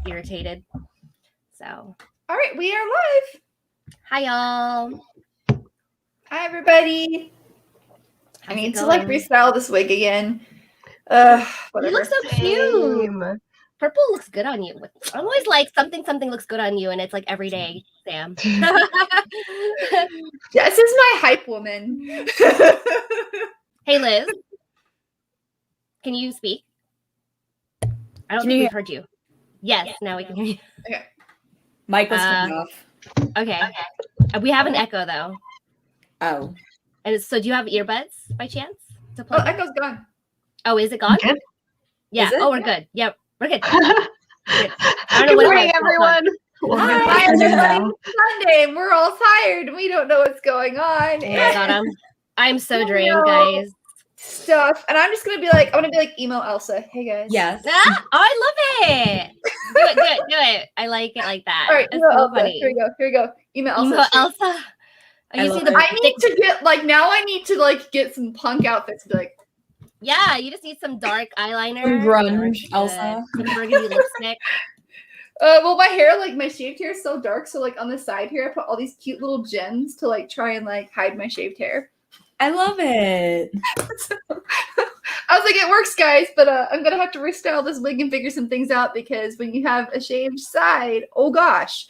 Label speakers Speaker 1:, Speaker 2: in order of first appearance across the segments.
Speaker 1: irritated. So.
Speaker 2: All right, we are live.
Speaker 1: Hi, y'all.
Speaker 2: Hi, everybody. I need to like restyle this wig again. Whatever.
Speaker 1: You look so cute. Purple looks good on you. I'm always like something looks good on you, and it's like every day, Sam.
Speaker 2: This is my hype woman.
Speaker 1: Hey, Liz. Can you speak? I don't think we've heard you. Yes, now we can hear you.
Speaker 2: Okay.
Speaker 3: Mic was turned off.
Speaker 1: Okay. We have an echo though.
Speaker 3: Oh.
Speaker 1: And so do you have earbuds by chance to plug?
Speaker 2: Oh, echo's gone.
Speaker 1: Oh, is it gone?
Speaker 4: Good.
Speaker 1: Yeah. Oh, we're good. Yep. We're good.
Speaker 4: Good morning, everyone.
Speaker 2: Hi, everybody. It's Sunday, and we're all tired, and we don't know what's going on.
Speaker 1: Oh my God, I'm so drained, guys.
Speaker 2: Stuff, and I'm just gonna be like, I want to be like emo Elsa. Hey guys.
Speaker 3: Yes.
Speaker 1: Ah, oh, I love it. Do it. I like it like that.
Speaker 2: All right,
Speaker 1: emo
Speaker 2: Elsa.
Speaker 1: funny.
Speaker 2: Here we go. Emo Elsa.
Speaker 1: Emo Elsa.
Speaker 2: I need to get like now. I need to like get some punk outfits. To be like,
Speaker 1: yeah, you just need some dark eyeliner,
Speaker 3: some grunge Elsa,
Speaker 1: some burgundy lipstick.
Speaker 2: Well, my hair, like my shaved hair, is so dark. So like on the side here, I put all these cute little gems to like try and like hide my shaved hair.
Speaker 3: I love it.
Speaker 2: I was like, it works, guys, but I'm gonna have to restyle this wig and figure some things out because when you have a shaved side, oh gosh,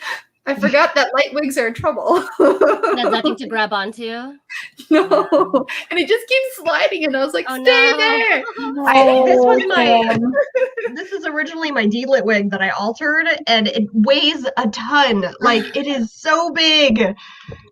Speaker 2: I forgot that light wigs are trouble.
Speaker 1: There's nothing to grab onto.
Speaker 2: No, and it just keeps sliding, and I was like, stay there.
Speaker 4: No. I think this was this is originally my D-lit wig that I altered, and it weighs a ton. Like, it is so big,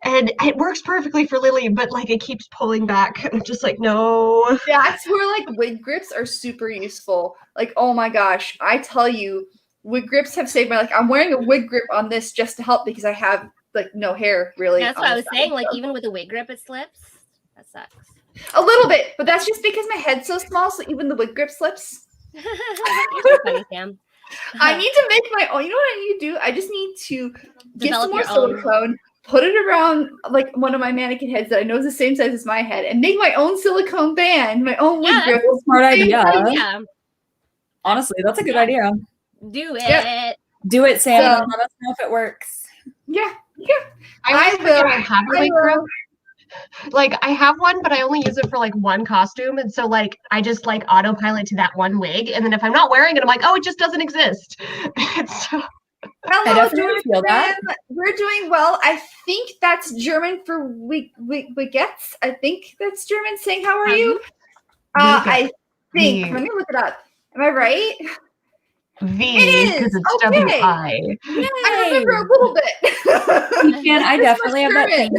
Speaker 4: and it works perfectly for Lily, but like it keeps pulling back. I'm just like, no.
Speaker 2: Yeah, that's where like wig grips are super useful. Like, oh my gosh, I tell you, wig grips have saved my life. I'm wearing a wig grip on this just to help because I have like no hair really.
Speaker 1: That's what I was saying. Like even with a wig grip, it slips. That sucks.
Speaker 2: A little bit, but that's just because my head's so small. So even the wig grip slips.
Speaker 1: You're so funny, Sam.
Speaker 2: I need to make my own. You know what I need to do? I just need to get some more
Speaker 1: Develop
Speaker 2: silicone, put it around like one of my mannequin heads that I know is the same size as my head, and make my own silicone band, my own wig grip.
Speaker 3: That's a smart idea.
Speaker 1: Yeah.
Speaker 3: Honestly, that's a good idea.
Speaker 1: Do it.
Speaker 2: Yeah.
Speaker 3: Do it, Sam. And let us know if it works.
Speaker 2: Yeah.
Speaker 4: I will. I have a wig grip. Like, I have one, but I only use it for like one costume, and so like I just like autopilot to that one wig, and then if I'm not wearing it, I'm like, oh, it just doesn't exist. So,
Speaker 2: hello,
Speaker 3: I definitely feel that.
Speaker 2: We're doing well. I think that's German for wigettes. I think that's German saying how are you? I think. Let me look it up. Am I right?
Speaker 4: V, because it's W-I.
Speaker 2: I remember a little bit.
Speaker 3: And I definitely have that same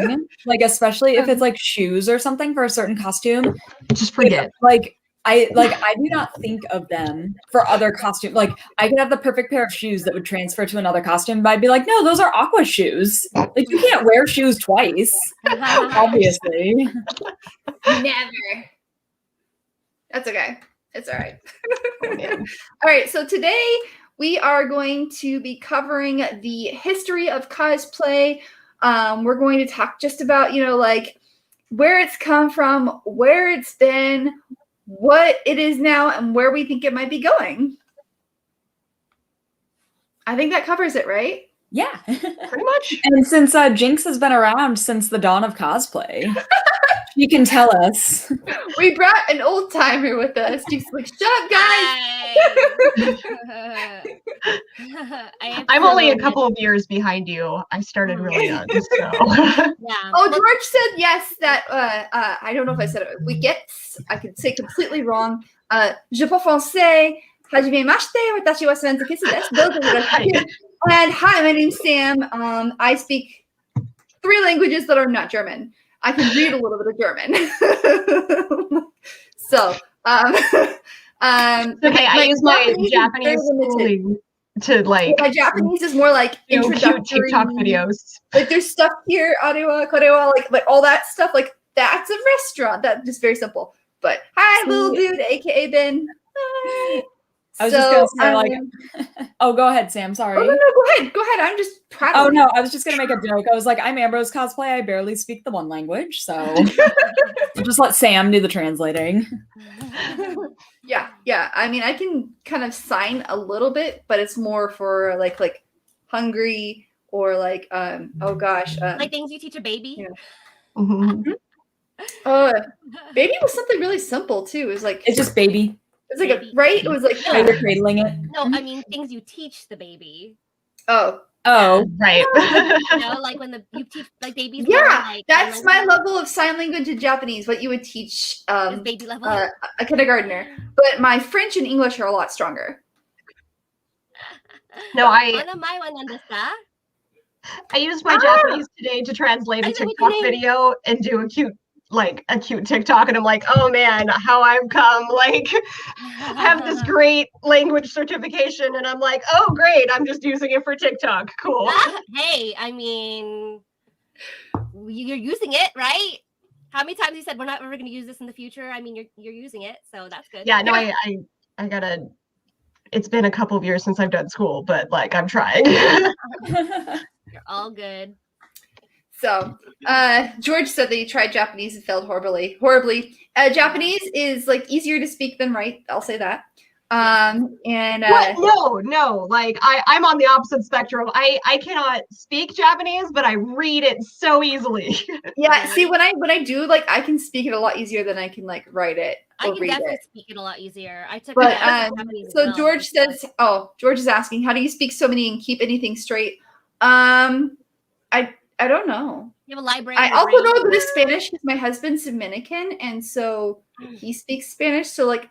Speaker 3: thing. Like, especially if it's like shoes or something for a certain costume.
Speaker 4: Just forget.
Speaker 3: Like I do not think of them for other costumes. Like I could have the perfect pair of shoes that would transfer to another costume, but I'd be like, no, those are Aqua shoes. Like you can't wear shoes twice. Obviously.
Speaker 2: Never. That's okay. It's all right. All right. So today we are going to be covering the history of cosplay. We're going to talk just about, like where it's come from, where it's been, what it is now, and where we think it might be going. I think that covers it, right?
Speaker 3: Yeah,
Speaker 4: pretty much.
Speaker 3: And since Jinx has been around since the dawn of cosplay, she can tell us.
Speaker 2: We brought an old timer with us. She's like, shut up, guys.
Speaker 4: I'm only a couple of years behind you. I started really young. So.
Speaker 2: Yeah. Oh, George said yes, that I don't know if I said it. We get, I could say completely wrong. Je parle français. Hajimemashite. Watashi wa Samantha Kisses. And hi, my name's Sam. I speak 3 languages that are not German. I can read a little bit of German. So,
Speaker 4: okay, I use my Japanese schooling to like.
Speaker 2: My Japanese is more like introductory
Speaker 4: cute TikTok videos.
Speaker 2: Like there's stuff here, arewa, korewa, like all that stuff. Like that's a restaurant. That's just very simple. But hi, little dude, aka Ben. Hi.
Speaker 3: I was just gonna say, like, oh, go ahead, Sam. Sorry.
Speaker 2: Oh, no, go ahead. Go ahead. I'm just proud
Speaker 3: Oh
Speaker 2: of
Speaker 3: no, I was just gonna make a joke. I was like, I'm Ambrose Cosplay. I barely speak the one language, so I'll just let Sam do the translating.
Speaker 2: Yeah. I mean, I can kind of sign a little bit, but it's more for like hungry or like oh gosh,
Speaker 1: like things you teach a baby.
Speaker 2: Yeah.
Speaker 4: Mhm.
Speaker 2: Baby was something really simple too. It was like
Speaker 3: It's just baby.
Speaker 2: it's like
Speaker 1: Baby.
Speaker 2: right. It was like
Speaker 3: How you're cradling it.
Speaker 1: No, I mean things you teach the baby.
Speaker 2: oh
Speaker 4: Right.
Speaker 1: You know, like when you teach like babies.
Speaker 2: yeah.
Speaker 1: learn, like,
Speaker 2: That's
Speaker 1: sign
Speaker 2: my
Speaker 1: language
Speaker 2: level of sign language in Japanese. What you would teach
Speaker 1: is baby level.
Speaker 2: a kindergartner, but my French and English are a lot stronger.
Speaker 4: No, I used my Japanese today to translate a TikTok video and do a cute TikTok, and I'm like, oh man, how I've come. Like, I have this great language certification, and I'm like, oh great, I'm just using it for TikTok. Cool.
Speaker 1: Hey, I mean, you're using it, right? How many times you said we're not ever going to use this in the future? I mean, you're using it, so that's good.
Speaker 4: Yeah, no, I gotta. It's been a couple of years since I've done school, but like I'm trying.
Speaker 1: You're all good.
Speaker 2: So, George said that he tried Japanese and failed horribly. Japanese is like easier to speak than write. I'll say that. And
Speaker 4: what? No. Like I'm on the opposite spectrum. I cannot speak Japanese, but I read it so easily.
Speaker 2: Yeah. See, when I do, like, I can speak it a lot easier than I can like write it.
Speaker 1: I can
Speaker 2: read it. speak
Speaker 1: it a lot easier. I took.
Speaker 2: But
Speaker 1: Japanese
Speaker 2: so
Speaker 1: well.
Speaker 2: George says, George is asking, how do you speak so many and keep anything straight? I don't know.
Speaker 1: You have a library.
Speaker 2: I also know a bit of Spanish because my husband's Dominican, and so he speaks Spanish. So like,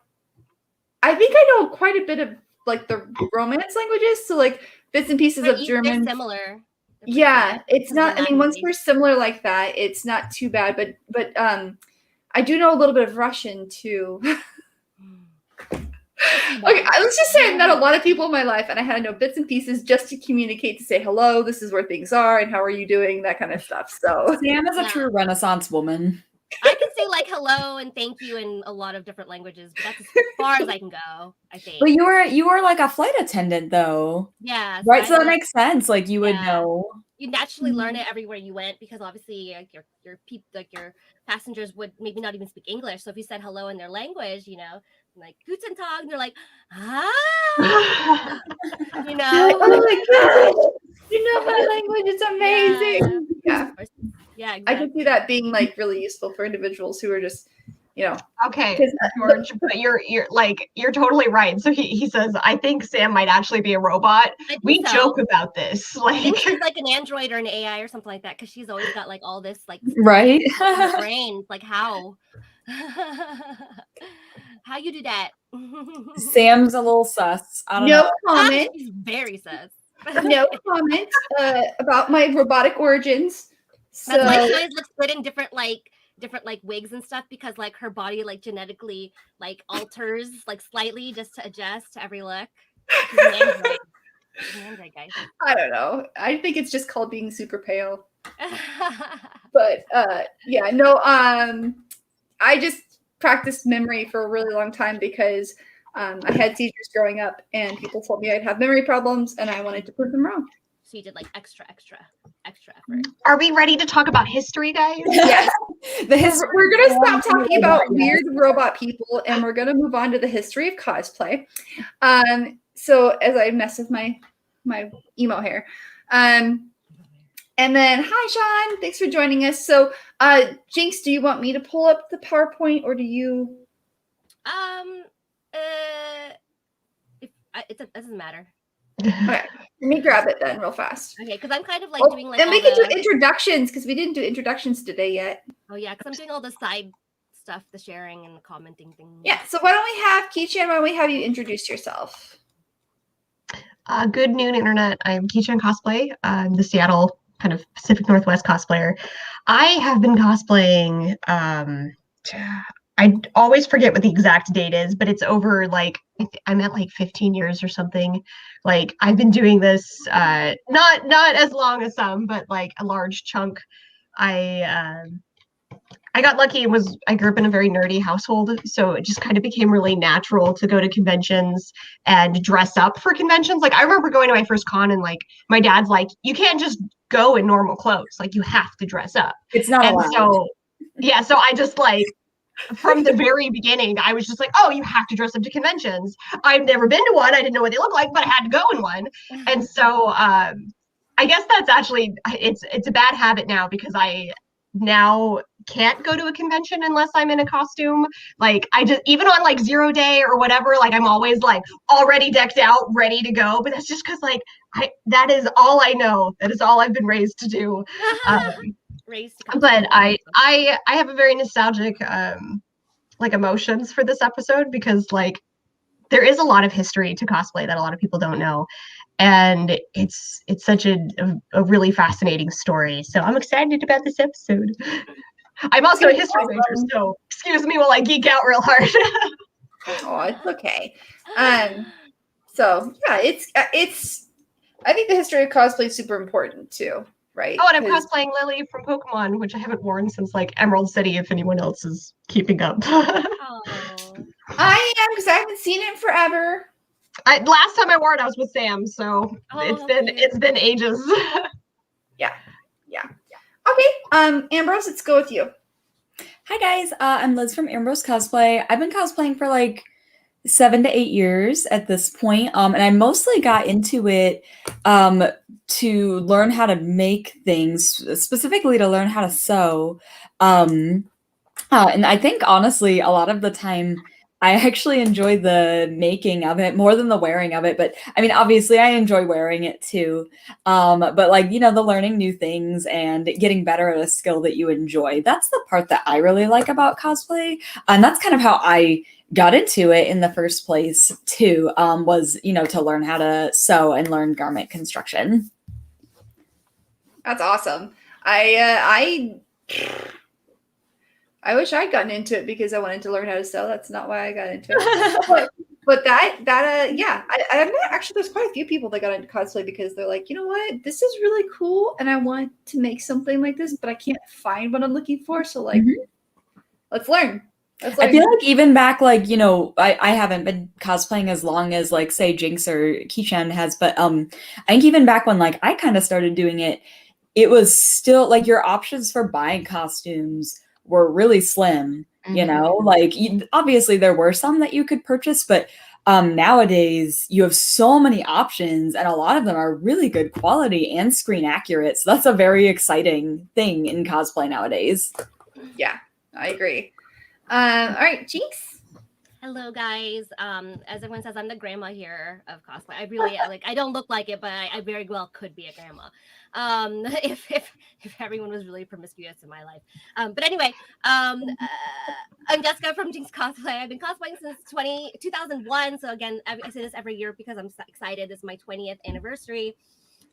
Speaker 2: I think I know quite a bit of like the Romance languages. So like bits and pieces of German.
Speaker 1: They're similar.
Speaker 2: Yeah, it's not. I mean, once we're similar like that, it's not too bad. But I do know a little bit of Russian too. Okay, let's just say I've met a lot of people in my life, and I had to know bits and pieces just to communicate, to say hello, this is where things are, and how are you doing, that kind of stuff. So
Speaker 3: Sam is a true Renaissance woman.
Speaker 1: I can say like hello and thank you in a lot of different languages, but that's as far as I can go, I think.
Speaker 3: But you were like a flight attendant though.
Speaker 1: Yeah.
Speaker 3: Right, so that makes sense. Like you would know.
Speaker 1: You naturally learn it everywhere you went, because obviously like your passengers would maybe not even speak English. So if you said hello in their language, you know, like Guten Tag, and they're like, you know,
Speaker 2: like, oh my god, you know my language, it's amazing. Yeah,
Speaker 1: exactly.
Speaker 2: I can see that being like really useful for individuals who are just, you know.
Speaker 4: Okay, George, but you're totally right. So he says, I think Sam might actually be a robot. We joke about this. Like,
Speaker 1: I think she's like an android or an AI or something like that, because she's always got like all this like
Speaker 3: right
Speaker 1: brain. Like how you do that?
Speaker 3: Sam's a little sus. I don't know.
Speaker 2: Comment.
Speaker 1: She's very sus.
Speaker 2: No comment about my robotic origins. So
Speaker 1: that's why she always looks good in different wigs and stuff, because like her body like genetically like alters like slightly just to adjust to every look. She's an android. She's an android, guys.
Speaker 2: I don't know. I think it's just called being super pale. But yeah, no. I just practiced memory for a really long time because I had seizures growing up, and people told me I'd have memory problems, and I wanted to prove them wrong.
Speaker 1: So you did like extra effort.
Speaker 4: Are we ready to talk about history, guys?
Speaker 2: Yes. We're going to stop talking
Speaker 3: robot,
Speaker 2: about
Speaker 3: yes.
Speaker 2: weird robot people, and we're going to move on to the history of cosplay. So as I mess with my emo hair. And then, hi, Sean. Thanks for joining us. So, Jinx, do you want me to pull up the PowerPoint, or do you?
Speaker 1: It doesn't matter.
Speaker 2: Okay, let me grab it then real fast.
Speaker 1: Okay, because I'm kind of like doing like.
Speaker 2: Then we can do introductions, because we didn't do introductions today yet.
Speaker 1: Oh yeah, because I'm doing all the side stuff, the sharing and the commenting thing.
Speaker 2: Yeah. So why don't we have Kii-Chan? Why don't we have you introduce yourself?
Speaker 4: Good noon, internet. I'm Kii-Chan Cosplay. I'm the Seattle kind of Pacific Northwest cosplayer. I have been cosplaying. I always forget what the exact date is, but it's over like I'm at like 15 years or something. Like I've been doing this not as long as some, but like a large chunk. I I got lucky and I grew up in a very nerdy household, so it just kind of became really natural to go to conventions and dress up for conventions. Like I remember going to my first con and like my dad's like, you can't just go in normal clothes, like you have to dress up.
Speaker 3: It's not
Speaker 4: And
Speaker 3: allowed.
Speaker 4: so yeah, so I just like from the very beginning, I was just like, oh, you have to dress up to conventions. I've never been to one. I didn't know what they look like, but I had to go in one. And so I guess that's actually it's a bad habit now because I now can't go to a convention unless I'm in a costume. Like I just even on like 0 day or whatever, like I'm always like already decked out, ready to go. But that's just because like that is all I know. That is all I've been raised to do.
Speaker 1: Raised to
Speaker 4: But I have a very nostalgic like emotions for this episode because like there is a lot of history to cosplay that a lot of people don't know. And it's such a really fascinating story. So I'm excited about this episode. I'm also a history major, so excuse me while I geek out real hard.
Speaker 2: Oh, it's okay. So yeah, it's I think the history of cosplay is super important too, right?
Speaker 4: Oh, and I'm cosplaying Lily from Pokemon, which I haven't worn since like Emerald City, if anyone else is keeping up.
Speaker 1: Oh.
Speaker 2: I am because I haven't seen it in forever.
Speaker 4: Last time I wore it, I was with Sam, so
Speaker 1: Oh,
Speaker 4: it's been ages.
Speaker 2: Yeah. Okay, Ambrose, let's go with you.
Speaker 3: Hi guys, I'm Liz from Ambrose Cosplay. I've been cosplaying for like 7 to 8 years at this point, and I mostly got into it to learn how to make things, specifically to learn how to sew. And I think honestly, a lot of the time, I actually enjoy the making of it more than the wearing of it. But I mean, obviously, I enjoy wearing it too. But like, the learning new things and getting better at a skill that you enjoy, that's the part that I really like about cosplay. And that's kind of how I got into it in the first place too, was, to learn how to sew and learn garment construction.
Speaker 2: That's awesome. I wish I'd gotten into it because I wanted to learn how to sew. That's not why I got into it. but yeah, I met actually there's quite a few people that got into cosplay because they're like, you know what, this is really cool, and I want to make something like this, but I can't find what I'm looking for. So like, let's learn.
Speaker 3: I feel like even back, like, I haven't been cosplaying as long as like say Jinx or Kii-Chan has, but I think even back when like I kind of started doing it, it was still like your options for buying costumes were really slim, like obviously there were some that you could purchase, but nowadays you have so many options and a lot of them are really good quality and screen accurate. So that's a very exciting thing in cosplay nowadays.
Speaker 2: Yeah, I agree. All right, Jinx.
Speaker 1: Hello guys. As everyone says, I'm the grandma here of cosplay. I really like. I don't look like it, but I very well could be a grandma. If everyone was really promiscuous in my life. But anyway, I'm Jessica from Jinx Cosplay. I've been cosplaying since 2001. So again, I say this every year because I'm so excited. This is my 20th anniversary.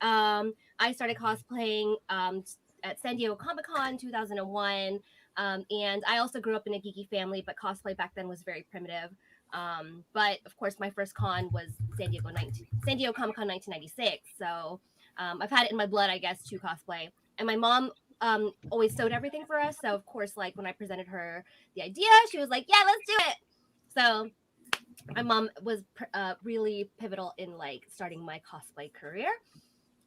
Speaker 1: I started cosplaying at San Diego Comic-Con 2001. And I also grew up in a geeky family, but cosplay back then was very primitive. But of course, my first con was San Diego Comic-Con 1996. So I've had it in my blood, I guess, to cosplay. And my mom always sewed everything for us. So of course, like when I presented her the idea, she was like, "Yeah, let's do it." So my mom was really pivotal in like starting my cosplay career.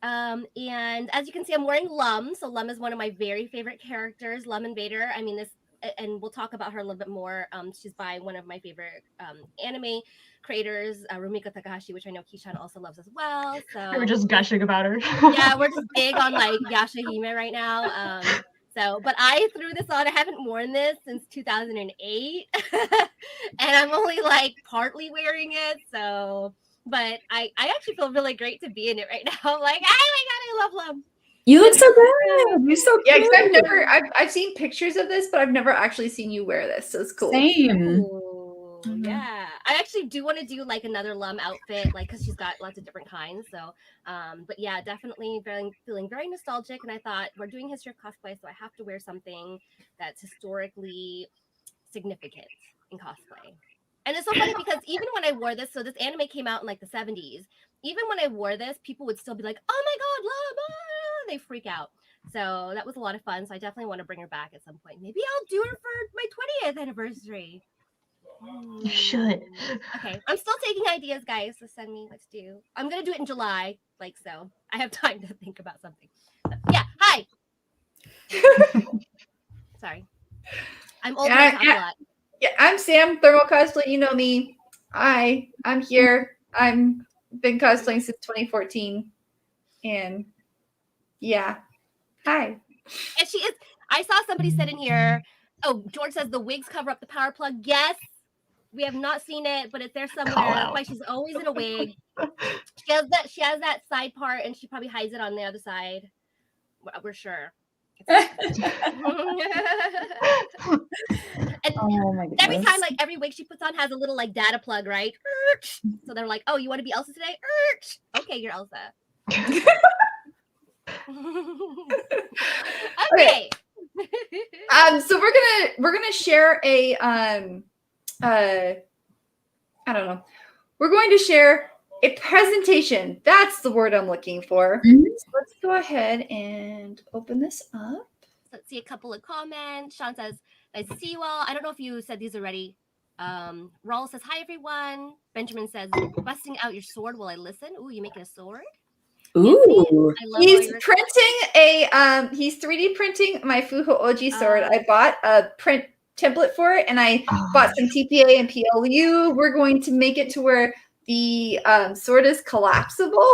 Speaker 1: And as you can see, I'm wearing Lum. So Lum is one of my very favorite characters, Lum Invader. I mean, and we'll talk about her a little bit more. She's by one of my favorite anime creators, Rumiko Takahashi, which I know Kii-Chan also loves as well. So
Speaker 4: We're just gushing about her.
Speaker 1: Yeah, we're just big on like Yashahime right now. But I threw this on. I haven't worn this since 2008, and I'm only like partly wearing it. So. But I actually feel really great to be in it right now. I'm like, oh my god, I love Lum.
Speaker 3: You look so good. You're so
Speaker 2: Yeah,
Speaker 3: cute.
Speaker 2: because I've seen pictures of this, but I've never actually seen you wear this. So it's cool.
Speaker 3: Same.
Speaker 1: Ooh, yeah, I actually do want to do like another Lum outfit, like because she's got lots of different kinds. So, but yeah, definitely feeling very nostalgic. And I thought we're doing History of Cosplay, so I have to wear something that's historically significant in cosplay. And it's so funny because even when I wore this, so this anime came out in like the 70s. Even when I wore this, people would still be like, "Oh my god, Lum!" They freak out. So that was a lot of fun. So I definitely want to bring her back at some point. Maybe I'll do her for my 20th anniversary.
Speaker 4: You should.
Speaker 1: Okay, I'm still taking ideas, guys. So send me what to do. I'm gonna do it in July, like so. I have time to think about something. So, yeah. Hi. Sorry, I'm old and I talk a lot.
Speaker 2: Yeah, I'm Sam, ThermoCosplay. You know me. I'm here. I'm been cosplaying since 2014, and yeah, hi.
Speaker 1: And she is. I saw somebody said in here. Oh, George says the wigs cover up the power plug. Yes, we have not seen it, but it's there somewhere.
Speaker 4: Call
Speaker 1: That's
Speaker 4: out.
Speaker 1: why she's always in a wig. She has that side part, and she probably hides it on the other side. We're sure. And
Speaker 3: Oh my
Speaker 1: every
Speaker 3: goodness.
Speaker 1: time, like every wig she puts on has a little like data plug, right? So they're like, "Oh, you want to be Elsa today? Okay, you're Elsa." Okay.
Speaker 2: So we're gonna share a I don't know. We're going to share a presentation. That's the word I'm looking for.
Speaker 3: Mhm.
Speaker 2: So let's go ahead and open this up.
Speaker 1: Let's see a couple of comments. Sean says, "Nice to see you all." I don't know if you said these already. Raul says, "Hi everyone." Benjamin says, "Busting out your sword while I listen." Ooh, you making a sword? Anthony,
Speaker 3: Ooh.
Speaker 1: I love
Speaker 2: He's
Speaker 1: all your
Speaker 2: printing a he's 3D printing my Fuho Oji sword. I bought a print template for it and I bought some TPA and PLU. We're going to make it to where the sword is collapsible.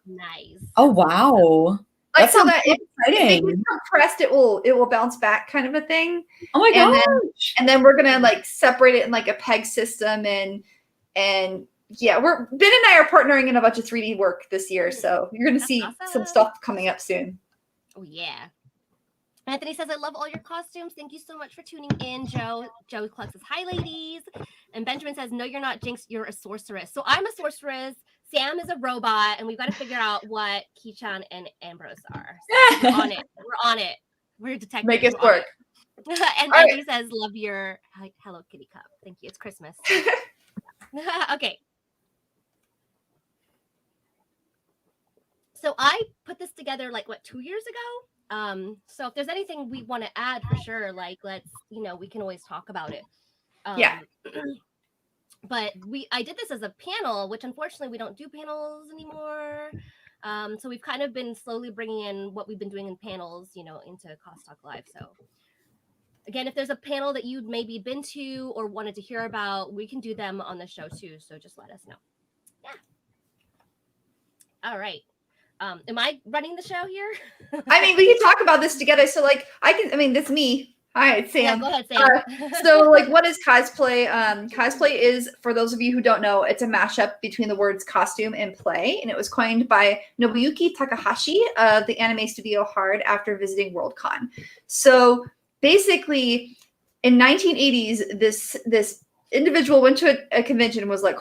Speaker 1: nice.
Speaker 3: Oh wow.
Speaker 2: Like
Speaker 3: That
Speaker 2: so
Speaker 3: sounds
Speaker 2: that
Speaker 3: so
Speaker 2: if it
Speaker 3: exciting.
Speaker 2: gets compressed, it will bounce back kind of a thing.
Speaker 3: Oh my
Speaker 2: And
Speaker 3: gosh.
Speaker 2: then we're gonna like separate it in like a peg system and yeah, Ben and I are partnering in a bunch of 3D work this year, so you're gonna
Speaker 1: That's
Speaker 2: see
Speaker 1: awesome.
Speaker 2: some stuff coming up soon.
Speaker 1: Oh yeah. Anthony says, "I love all your costumes. Thank you so much for tuning in." Joe Cluck says, "Hi, ladies." And Benjamin says, "No, you're not Jinx. You're a sorceress." So I'm a sorceress. Sam is a robot, and we've got to figure out what Kii-Chan and Ambrose are. So we're on it. We're on it. We're detectives.
Speaker 2: Make it
Speaker 1: We're on
Speaker 2: work.
Speaker 1: it. And
Speaker 2: All
Speaker 1: Anthony says, "Love your Hello Kitty cup. Thank you. It's Christmas." Okay. So I put this together like 2 years ago. So if there's anything we want to add for sure, like let's, we can always talk about it.
Speaker 2: Yeah.
Speaker 1: But I did this as a panel, which unfortunately we don't do panels anymore. So we've kind of been slowly bringing in what we've been doing in panels, into CosTalk Live. So again, if there's a panel that you'd maybe been to or wanted to hear about, we can do them on the show too. So just let us know. Yeah. All right. Am I running the show here?
Speaker 2: I mean, we can talk about this together. So like that's me. Hi, it's Sam.
Speaker 1: Yeah, go ahead, Sam.
Speaker 2: So like what is cosplay? Cosplay is, for those of you who don't know, it's a mashup between the words costume and play. And it was coined by Nobuyuki Takahashi of the anime studio Hard after visiting Worldcon. So basically in 1980s, this individual went to a convention and was like,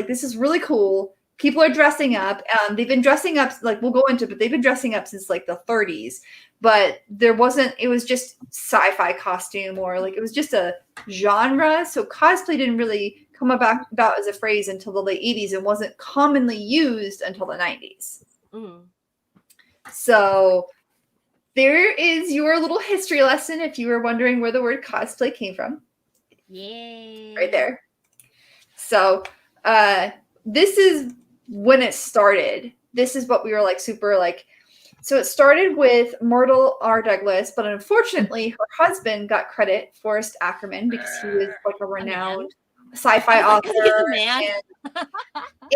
Speaker 2: this is really cool. People are dressing up. They've been dressing up, like we'll go into, but they've been dressing up since like the 30s. But it was just sci-fi costume, or like it was just a genre. So cosplay didn't really come about as a phrase until the late 80s and wasn't commonly used until the 90s.
Speaker 1: Mm.
Speaker 2: So there is your little history lesson if you were wondering where the word cosplay came from.
Speaker 1: Yay.
Speaker 2: Right there. So this is when it started. This is what we were like super like. So it started with Myrtle R. Douglas, but unfortunately her husband got credit, Forrest Ackerman, because he was like a renowned sci-fi author.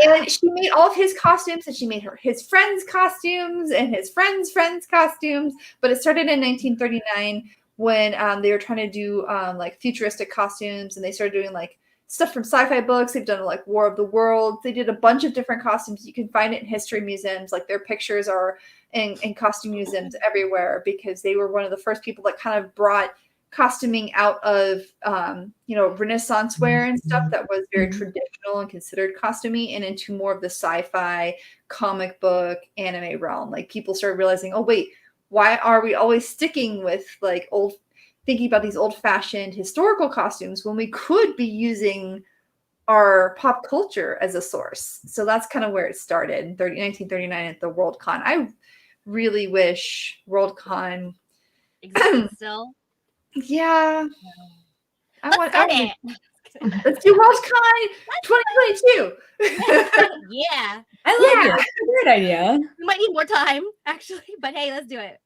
Speaker 2: And she made all of his costumes, and she made his friends' costumes and his friends' costumes. But it started in 1939 when they were trying to do like futuristic costumes, and they started doing like stuff from sci-fi books. They've done like War of the Worlds. They did a bunch of different costumes. You can find it in history museums. Like their pictures are in costume museums everywhere, because they were one of the first people that kind of brought costuming out of Renaissance wear and stuff that was very traditional and considered costumey, and into more of the sci-fi, comic book, anime realm. Like people started realizing, oh wait, why are we always sticking with like thinking about these old-fashioned historical costumes when we could be using our pop culture as a source? So that's kind of where it started in 1939 at the Worldcon. I really wish Worldcon
Speaker 1: Exists still.
Speaker 2: Yeah.
Speaker 1: Let's start it.
Speaker 2: Let's do Worldcon 2022.
Speaker 1: Yeah.
Speaker 3: I like it. Great idea.
Speaker 1: We might need more time, actually, but hey, let's do it.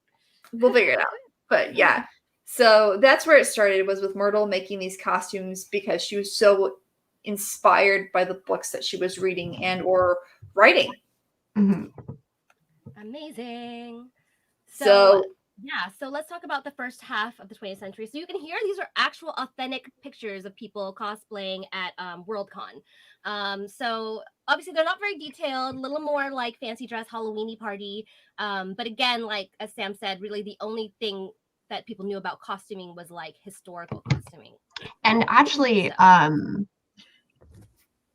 Speaker 2: We'll figure it out. But yeah. So that's where it started, was with Myrtle making these costumes because she was so inspired by the books that she was reading and or writing.
Speaker 1: Amazing.
Speaker 2: So
Speaker 1: yeah, so let's talk about the first half of the 20th century. So you can hear these are actual authentic pictures of people cosplaying at Worldcon. So obviously they're not very detailed, a little more like fancy dress Halloweeny party. But again, like as Sam said, really the only thing that people knew about costuming was like historical costuming.
Speaker 4: And actually, I'm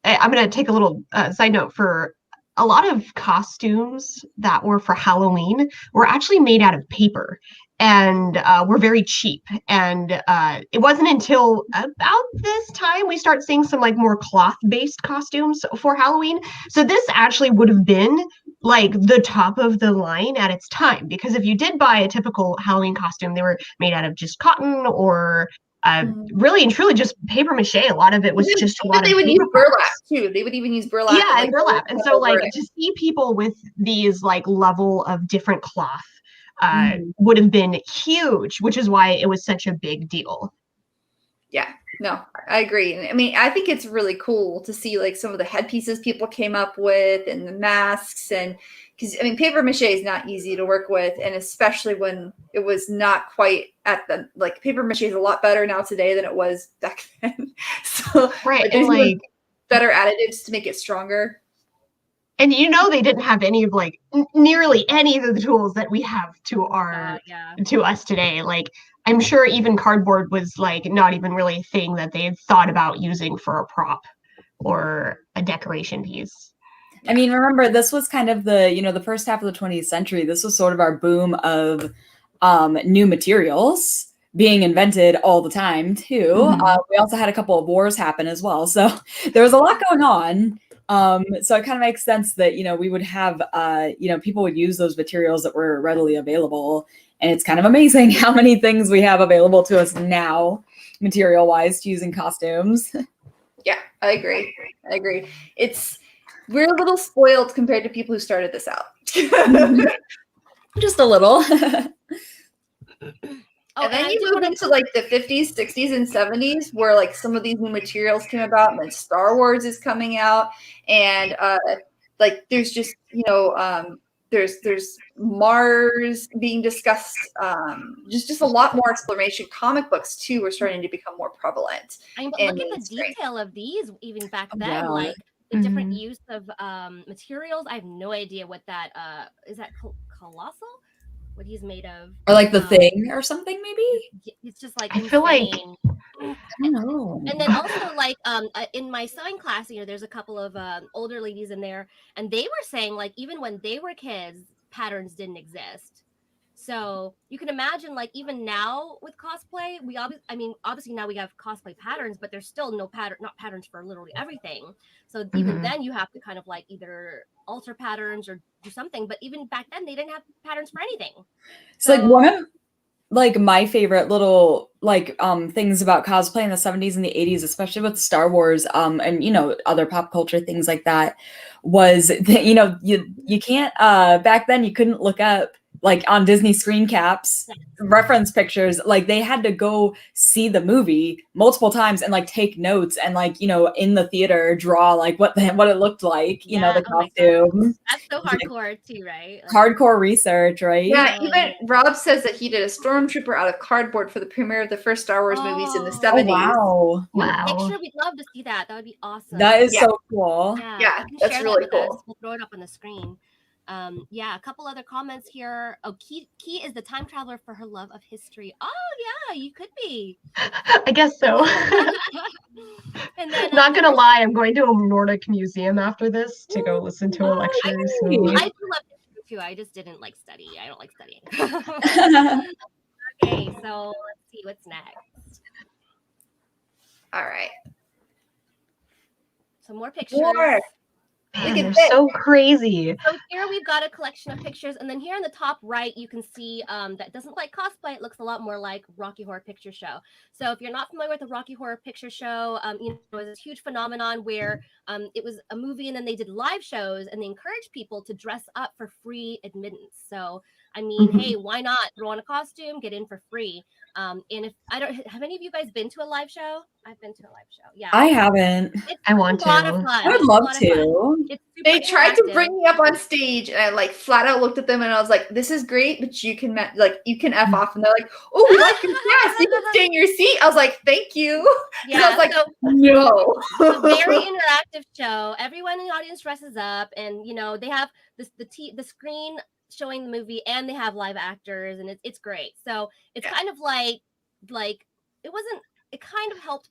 Speaker 4: going to take a little side note for a lot of costumes that were for Halloween were actually made out of paper and were very cheap. And it wasn't until about this time we start seeing some like more cloth-based costumes for Halloween. So this actually would have been like the top of the line at its time, because if you did buy a typical Halloween costume, they were made out of just cotton or really and truly just paper mache. A lot of it was just a lot
Speaker 2: they
Speaker 4: of
Speaker 2: would use burlap too. They would even use burlap.
Speaker 4: Yeah, and burlap. And so like to see people with these like level of different cloth would have been huge, which is why it was such a big deal.
Speaker 2: Yeah, no, I agree. I mean, I think it's really cool to see like some of the headpieces people came up with and the masks, and because I mean, paper mache is not easy to work with, and especially when it was not quite at the like paper mache is a lot better now today than it was back then. So
Speaker 4: right, and like
Speaker 2: better additives to make it stronger.
Speaker 4: And you know they didn't have any of like nearly any of the tools that we have to our to us today. Like I'm sure even cardboard was like not even really a thing that they had thought about using for a prop or a decoration piece.
Speaker 3: I mean, remember this was kind of the, you know, the first half of the 20th century. This was sort of our boom of new materials being invented all the time too. We also had a couple of wars happen as well, so there was a lot going on. So it kind of makes sense that, you know, we would have, you know, people would use those materials that were readily available. And it's kind of amazing how many things we have available to us now, material-wise, to use in costumes.
Speaker 2: Yeah, I agree. We're a little spoiled compared to people who started this out.
Speaker 3: Just a little.
Speaker 2: And then you move into like the 50s, 60s, and 70s, where like some of these new materials came about, and then Star Wars is coming out, and like there's just, you know, there's Mars being discussed, just a lot more exploration. Comic books too are starting to become more prevalent.
Speaker 1: I mean, but look at the detail of these even back then, like the different use of materials. I have no idea what that is. That colossal? What he's made of,
Speaker 3: or like the Thing or something, maybe.
Speaker 1: It's just like
Speaker 4: I feel like
Speaker 3: I don't know.
Speaker 1: And then also like in my sewing class, you know, there's a couple of older ladies in there, and they were saying like even when they were kids, patterns didn't exist. So you can imagine like even now with cosplay, obviously now we have cosplay patterns, but there's still not patterns for literally everything. So even then you have to kind of like either alter patterns or do something. But even back then they didn't have patterns for anything.
Speaker 3: So like one of like my favorite little like things about cosplay in the 70s and the 80s, especially with Star Wars and you know other pop culture things like that, was that, you know, you can't back then you couldn't look up like on Disney screen caps reference pictures. Like they had to go see the movie multiple times and like take notes and like, you know, in the theater draw like what it looked like, you know, the costume.
Speaker 1: That's so hardcore too, right? Like,
Speaker 3: hardcore research, right?
Speaker 2: Yeah, even Rob says that he did a stormtrooper out of cardboard for the premiere of the first Star Wars movies in the 70s.
Speaker 3: Oh,
Speaker 1: wow. Picture, we'd love to see that. That would be awesome.
Speaker 3: That is so cool.
Speaker 2: Yeah, that's really cool.
Speaker 1: We'll throw it up on the screen. Yeah, a couple other comments here. Oh, Kii is the time traveler for her love of history. Oh yeah, you could be.
Speaker 4: I guess so.
Speaker 1: And then,
Speaker 4: not gonna lie, I'm going to a Nordic museum after this to go listen to a lecture.
Speaker 1: I do love history too. I just didn't like study. I don't like studying. Okay, so let's see what's next.
Speaker 2: All right.
Speaker 1: Some more pictures.
Speaker 2: More.
Speaker 4: Man, they're so crazy.
Speaker 1: So here we've got a collection of pictures, and then here in the top right, you can see that doesn't look like cosplay. It looks a lot more like Rocky Horror Picture Show. So if you're not familiar with the Rocky Horror Picture Show, you know, it was this huge phenomenon where it was a movie, and then they did live shows, and they encouraged people to dress up for free admittance. So I mean, hey, why not throw on a costume, get in for free? And if I don't, have any of you guys been to a live show? I've been to a live show. Yeah,
Speaker 3: I haven't.
Speaker 1: it's
Speaker 4: I want
Speaker 1: a lot
Speaker 4: to.
Speaker 1: of fun.
Speaker 3: I would
Speaker 1: It's a
Speaker 3: love
Speaker 1: lot of fun.
Speaker 3: to.
Speaker 1: It's super
Speaker 2: They tried to
Speaker 1: interactive.
Speaker 2: bring me up on stage, and I like flat out looked at them, and I was like, "This is great, but you can you can f off." And they're like, "Oh, we like your cast. You can stay in your seat." I was like, "Thank you."
Speaker 1: Yeah,
Speaker 2: I was like,
Speaker 1: so
Speaker 2: "No."
Speaker 1: it's a very interactive show. Everyone in the audience dresses up, and you know they have the screen showing the movie, and they have live actors, and it's great. So it's kind of like it wasn't. It kind of helped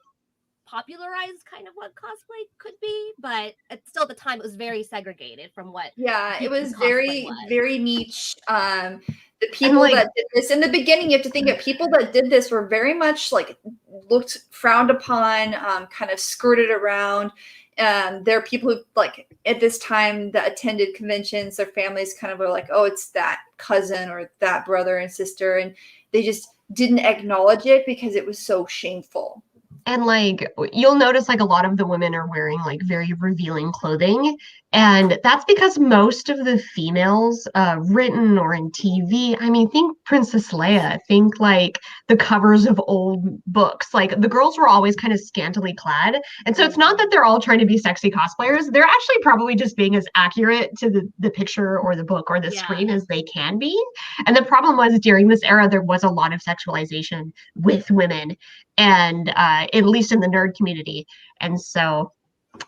Speaker 1: popularize kind of what cosplay could be, but still at the time it was very segregated from what.
Speaker 2: Yeah, it was
Speaker 1: cosplay
Speaker 2: very niche. The people
Speaker 4: like-
Speaker 2: that did this in the beginning, you have to think of people that did this were very much like looked frowned upon, kind of skirted around. There are people who like at this time that attended conventions, their families kind of were like, oh, it's that cousin or that brother and sister, and they just didn't acknowledge it because it was so shameful.
Speaker 4: And like you'll notice like a lot of the women are wearing like very revealing clothing, and that's because most of the females written or in TV, I mean, think Princess Leia, think like the covers of old books, like the girls were always kind of scantily clad. And so it's not that they're all trying to be sexy cosplayers, they're actually probably just being as accurate to the picture or the book or the screen as they can be. And the problem was during this era there was a lot of sexualization with women, and at least in the nerd community. And so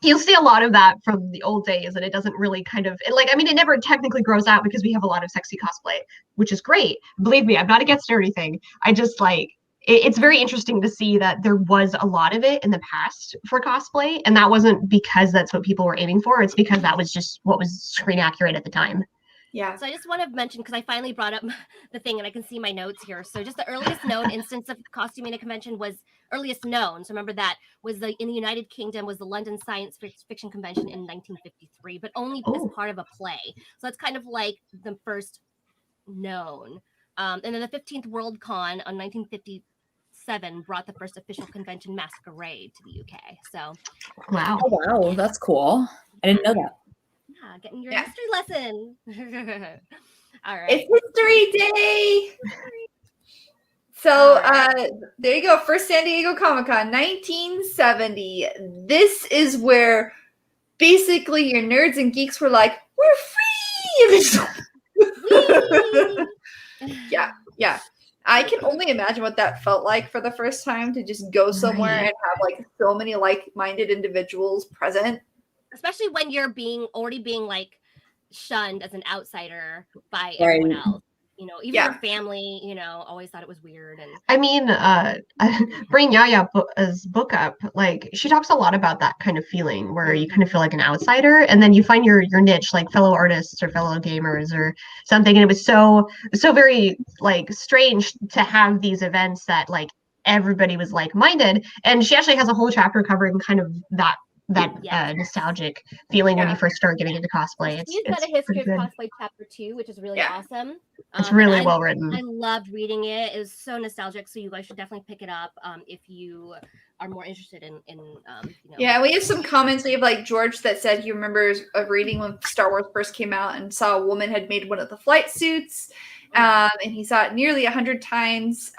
Speaker 4: you'll see a lot of that from the old days, and it doesn't really kind of like, I mean, it never technically grows out because we have a lot of sexy cosplay, which is great. Believe me, I'm not against it or anything. I just like it's very interesting to see that there was a lot of it in the past for cosplay, and that wasn't because that's what people were aiming for. It's because that was just what was screen accurate at the time.
Speaker 2: Yeah.
Speaker 1: So I just want to mention, because I finally brought up the thing and I can see my notes here. So just the earliest known instance of costuming a convention was earliest known. So remember that was in the United Kingdom was the London Science Fiction Convention in 1953, but only as part of a play. So it's kind of like the first known. And then the 15th World Con on 1957 brought the first official convention masquerade to the UK. So
Speaker 4: Wow.
Speaker 3: Oh, wow, that's cool. I didn't know that.
Speaker 1: yeah, getting your history lesson. All right.
Speaker 2: It's History Day. So there you go. First San Diego Comic-Con, 1970. This is where basically your nerds and geeks were like, we're free. Yeah. I can only imagine what that felt like for the first time to just go somewhere and have like so many like-minded individuals present.
Speaker 1: Especially when you're already being like shunned as an outsider by everyone else. You know, even your family, you know, always thought it was weird. And
Speaker 4: I mean, bring Yaya's book up. Like she talks a lot about that kind of feeling where you kind of feel like an outsider, and then you find your niche, like fellow artists or fellow gamers or something. And it was so very like strange to have these events that like everybody was like-minded. And she actually has a whole chapter covering kind of that nostalgic feeling when you first start getting into cosplay.
Speaker 1: She's got a History of Cosplay chapter 2, which is really awesome.
Speaker 4: It's really well written.
Speaker 1: I loved reading it. It was so nostalgic. So you guys should definitely pick it up if you are more interested in you know.
Speaker 2: Yeah, we have some comments. We have like George that said he remembers of reading when Star Wars first came out and saw a woman had made one of the flight suits, and he saw it nearly 100 times.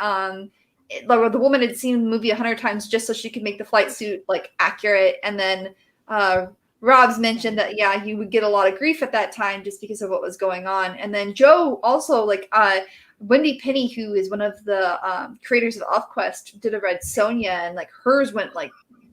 Speaker 2: The woman had seen the movie 100 times just so she could make the flight suit like accurate. And then Rob's mentioned that you would get a lot of grief at that time just because of what was going on. And then Joe also like Wendy Penny, who is one of the creators of ElfQuest, did a Red Sonja, and like hers went like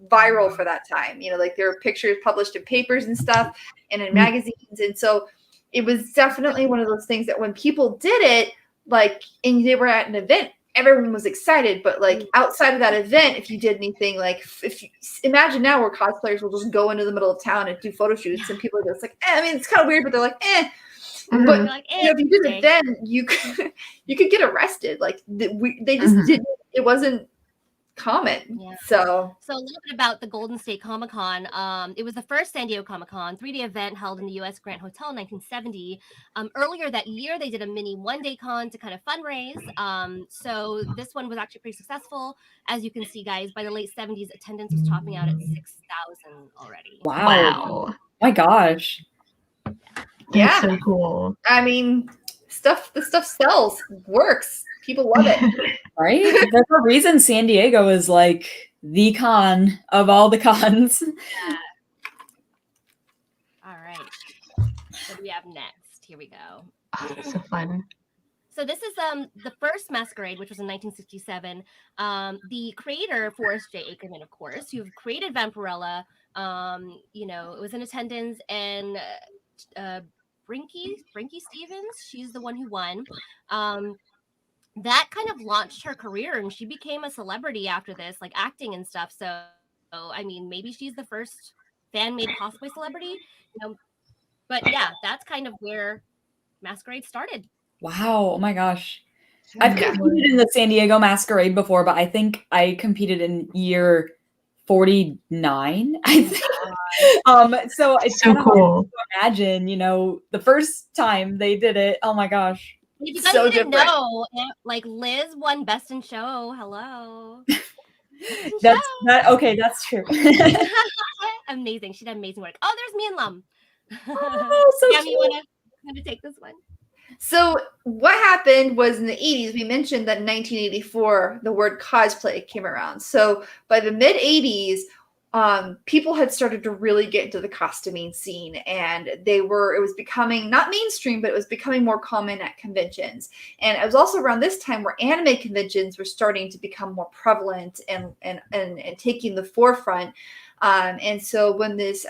Speaker 2: viral for that time. You know, like there were pictures published in papers and stuff and in magazines. And so it was definitely one of those things that when people did it, like, and they were at an event, everyone was excited, but like outside of that event, if you did anything, like if you imagine now where cosplayers will just go into the middle of town and do photo shoots and people are just like, I mean, it's kind of weird, but they're like, But
Speaker 1: like,
Speaker 2: you know, if you did it then, you could get arrested. Like they just didn't. It wasn't common.
Speaker 1: Yeah.
Speaker 2: So
Speaker 1: So a little bit about the Golden State Comic Con. It was the first San Diego Comic Con 3-day event held in the U.S. Grant Hotel in 1970. Earlier that year, they did a mini one-day con to kind of fundraise. So this one was actually pretty successful. As you can see, guys, by the late 70s, attendance was topping out at 6,000 already.
Speaker 3: Wow. My gosh.
Speaker 2: yeah,
Speaker 4: That's so cool.
Speaker 2: I mean, the stuff sells, works. People love it.
Speaker 3: Right? There's a reason San Diego is like the con of all the cons.
Speaker 1: Yeah. All right. What do we have next? Here we go.
Speaker 4: Oh, so fun.
Speaker 1: So this is the first Masquerade, which was in 1967. The creator, Forrest J. Ackerman, of course, who created Vampirella, it was in attendance, and Brinky Stevens, she's the one who won. That kind of launched her career, and she became a celebrity after this, like acting and stuff. So I mean, maybe she's the first fan-made cosplay celebrity, But yeah, that's kind of where Masquerade started.
Speaker 3: Wow. Oh my gosh. I've competed in the San Diego Masquerade before, but I think I competed in year 49, I think. So it's
Speaker 4: So
Speaker 3: kind of
Speaker 4: cool.
Speaker 3: hard to imagine, the first time they did it. Oh my gosh.
Speaker 1: If you guys
Speaker 2: So
Speaker 1: didn't
Speaker 2: different.
Speaker 1: know, like Liz won Best in Show. Hello.
Speaker 3: Okay, that's true.
Speaker 1: Amazing. She did amazing work. Oh, there's me and Lum.
Speaker 3: Oh, so
Speaker 1: Cam,
Speaker 3: cute.
Speaker 1: you want to take this one?
Speaker 2: So what happened was in the 80s, we mentioned that in 1984, the word cosplay came around. So by the mid 80s, people had started to really get into the costuming scene, and it was becoming not mainstream, but it was becoming more common at conventions. And it was also around this time where anime conventions were starting to become more prevalent and taking the forefront. And so when this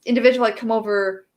Speaker 2: individual had come over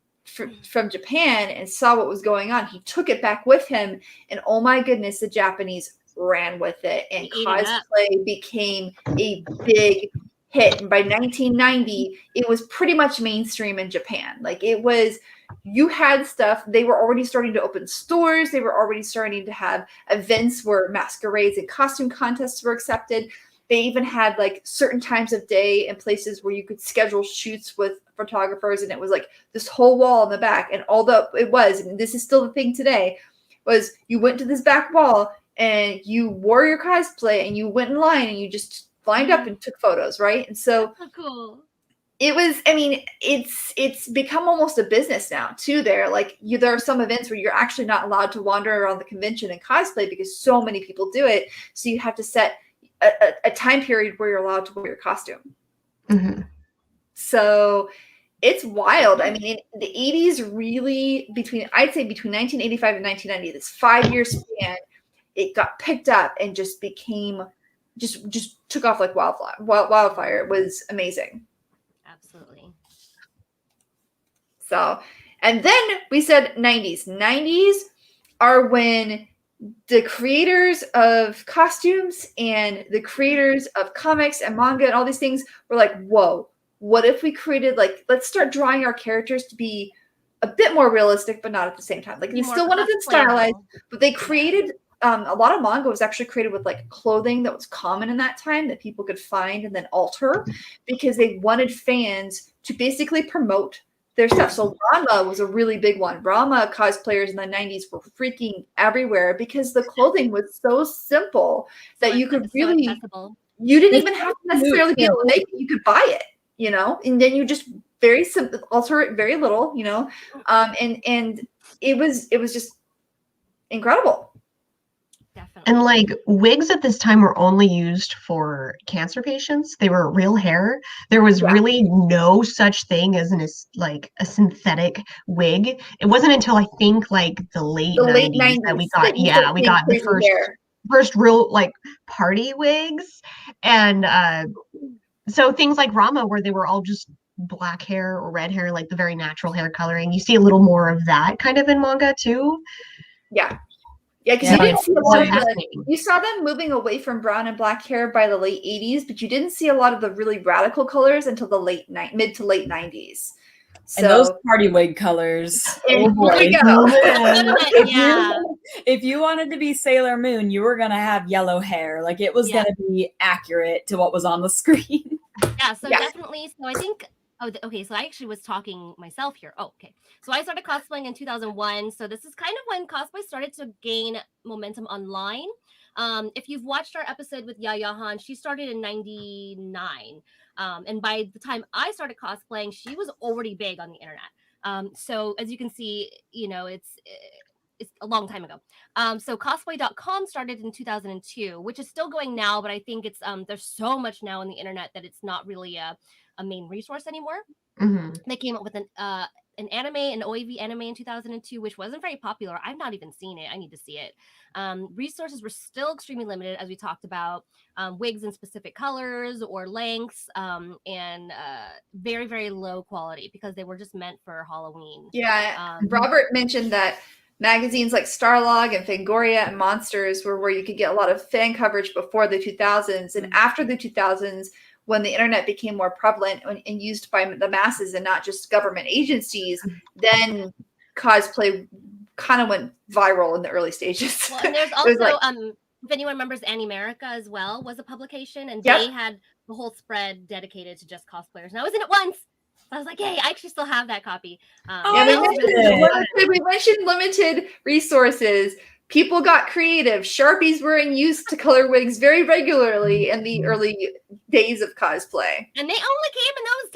Speaker 2: from Japan and saw what was going on, he took it back with him, and oh my goodness, the Japanese ran with it, and cosplay became a big hit. And by 1990, it was pretty much mainstream in Japan. Like you had stuff. They were already starting to open stores. They were already starting to have events where masquerades and costume contests were accepted. They even had like certain times of day and places where you could schedule shoots with photographers, and it was like this whole wall in the back. And although it was, and this is still the thing today, was you went to this back wall and you wore your cosplay and you went in line and you just lined up and took photos, right? And so
Speaker 1: cool.
Speaker 2: It was, I mean, it's become almost a business now too. There are some events where you're actually not allowed to wander around the convention and cosplay because so many people do it. So you have to set a time period where you're allowed to wear your costume.
Speaker 4: Mm-hmm.
Speaker 2: So it's wild. I mean, in the 80s, really I'd say between 1985 and 1990, this 5-year span, it got picked up and just became, just took off like wildfire. It was amazing.
Speaker 1: Absolutely.
Speaker 2: So, and then we said 90s. 90s are when the creators of costumes and the creators of comics and manga and all these things were like, whoa, what if we created, let's start drawing our characters to be a bit more realistic, but not at the same time. Like, they still wanted them stylized, but they created, a lot of manga was actually created with clothing that was common in that time that people could find and then alter because they wanted fans to basically promote their stuff. So Ranma was a really big one. Ranma cosplayers in the 90s were freaking everywhere because the clothing was so simple that you could really, you didn't even have to necessarily be able to make it. You could buy it, and then you just very simple, alter it very little, and it was just incredible.
Speaker 1: Definitely.
Speaker 4: And wigs at this time were only used for cancer patients. They were real hair. There was really no such thing as a synthetic wig. It wasn't until I think the late 90s that we got the first real party wigs. And so things like Rama, where they were all just black hair or red hair, the very natural hair coloring. You see a little more of that kind of in manga too.
Speaker 2: Yeah. Yeah, because you saw them moving away from brown and black hair by the late 80s, but you didn't see a lot of the really radical colors until the mid to late 90s. So,
Speaker 3: and those party wig colors.
Speaker 2: Oh boy.
Speaker 3: If you wanted to be Sailor Moon, you were gonna have yellow hair. Like it was gonna be accurate to what was on the screen.
Speaker 1: Yeah, so definitely. So I think. Oh, okay. So I actually was talking myself here. Oh, okay. So I started cosplaying in 2001. So this is kind of when cosplay started to gain momentum online. If you've watched our episode with Yaya Han, she started in '99, and by the time I started cosplaying, she was already big on the internet. So as you can see, you know, it's a long time ago. So cosplay.com started in 2002, which is still going now, but I think it's there's so much now on the internet that it's not really a main resource anymore. They came up with an anime, an OAV anime in 2002, which wasn't very popular. I've not even seen it. I need to see it. Resources were still extremely limited, as we talked about. Wigs in specific colors or lengths, and very, very low quality because they were just meant for Halloween.
Speaker 2: Yeah, Robert mentioned that magazines like Starlog and Fangoria and Monsters were where you could get a lot of fan coverage before the 2000s. And after the 2000s, when the internet became more prevalent and used by the masses and not just government agencies, then cosplay kind of went viral in the early stages.
Speaker 1: Well, and there's also, if anyone remembers Animerica as well, was a publication, and they had the whole spread dedicated to just cosplayers. And I was in it once. I was like, hey, I actually still have that copy.
Speaker 2: We mentioned limited resources. People got creative. Sharpies were in use to color wigs very regularly in the early days of cosplay.
Speaker 1: And they only came in those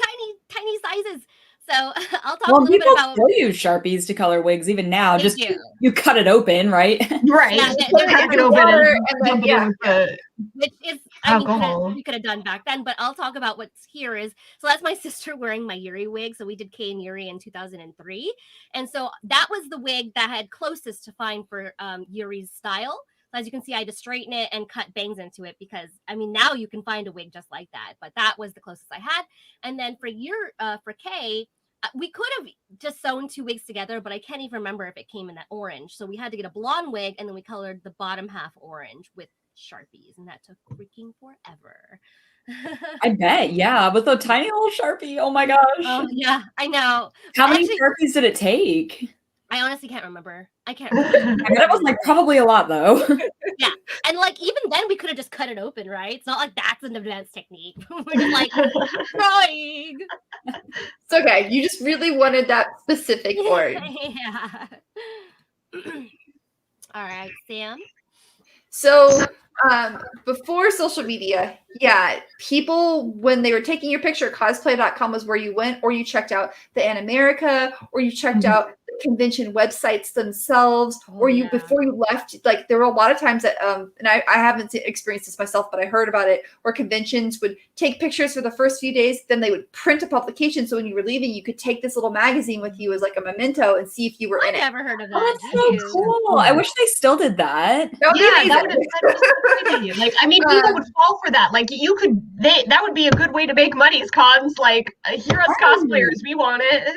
Speaker 1: tiny sizes. So I'll talk
Speaker 3: a
Speaker 1: little bit about.
Speaker 3: People still use Sharpies to color wigs even now.
Speaker 1: They
Speaker 3: just
Speaker 1: do.
Speaker 3: You cut it open, right?
Speaker 4: Right.
Speaker 1: Yeah,
Speaker 4: crack it open and then,
Speaker 1: which is
Speaker 4: alcohol.
Speaker 1: we could have done back then, but I'll talk about what's here is. So that's my sister wearing my Yuri wig. So we did Kei and Yuri in 2003, and so that was the wig that had closest to find for Yuri's style. So as you can see, I had to straighten it and cut bangs into it because now you can find a wig just like that, but that was the closest I had. And then for Kei, we could have just sewn two wigs together, but I can't even remember if it came in that orange. So we had to get a blonde wig, and then we colored the bottom half orange with Sharpies, and that took freaking forever.
Speaker 3: I bet, yeah, with a tiny little Sharpie. Oh my gosh.
Speaker 1: Oh yeah, I know.
Speaker 3: How many Sharpies did it take?
Speaker 1: I honestly can't remember. I can't remember.
Speaker 3: I bet it was probably a lot though.
Speaker 1: Yeah, and even then we could have just cut it open, right? It's not like that's an advanced technique. We're just trying.
Speaker 2: It's okay. You just really wanted that specific orange.
Speaker 1: Yeah. All right, Sam.
Speaker 2: So before social media, people, when they were taking your picture, cosplay.com was where you went, or you checked out the Animerica, or you checked out the convention websites themselves, or you before you left, there were a lot of times that and I haven't experienced this myself, but I heard about it, where conventions would take pictures for the first few days, then they would print a publication, so when you were leaving, you could take this little magazine with you as a memento and see if you were in it.
Speaker 1: I've never heard of that.
Speaker 3: Oh, that's so cool. I wish they still did that.
Speaker 2: That would
Speaker 4: be crazy. People would fall for that. That would be a good way to make money. Cons here us cosplayers, we want it.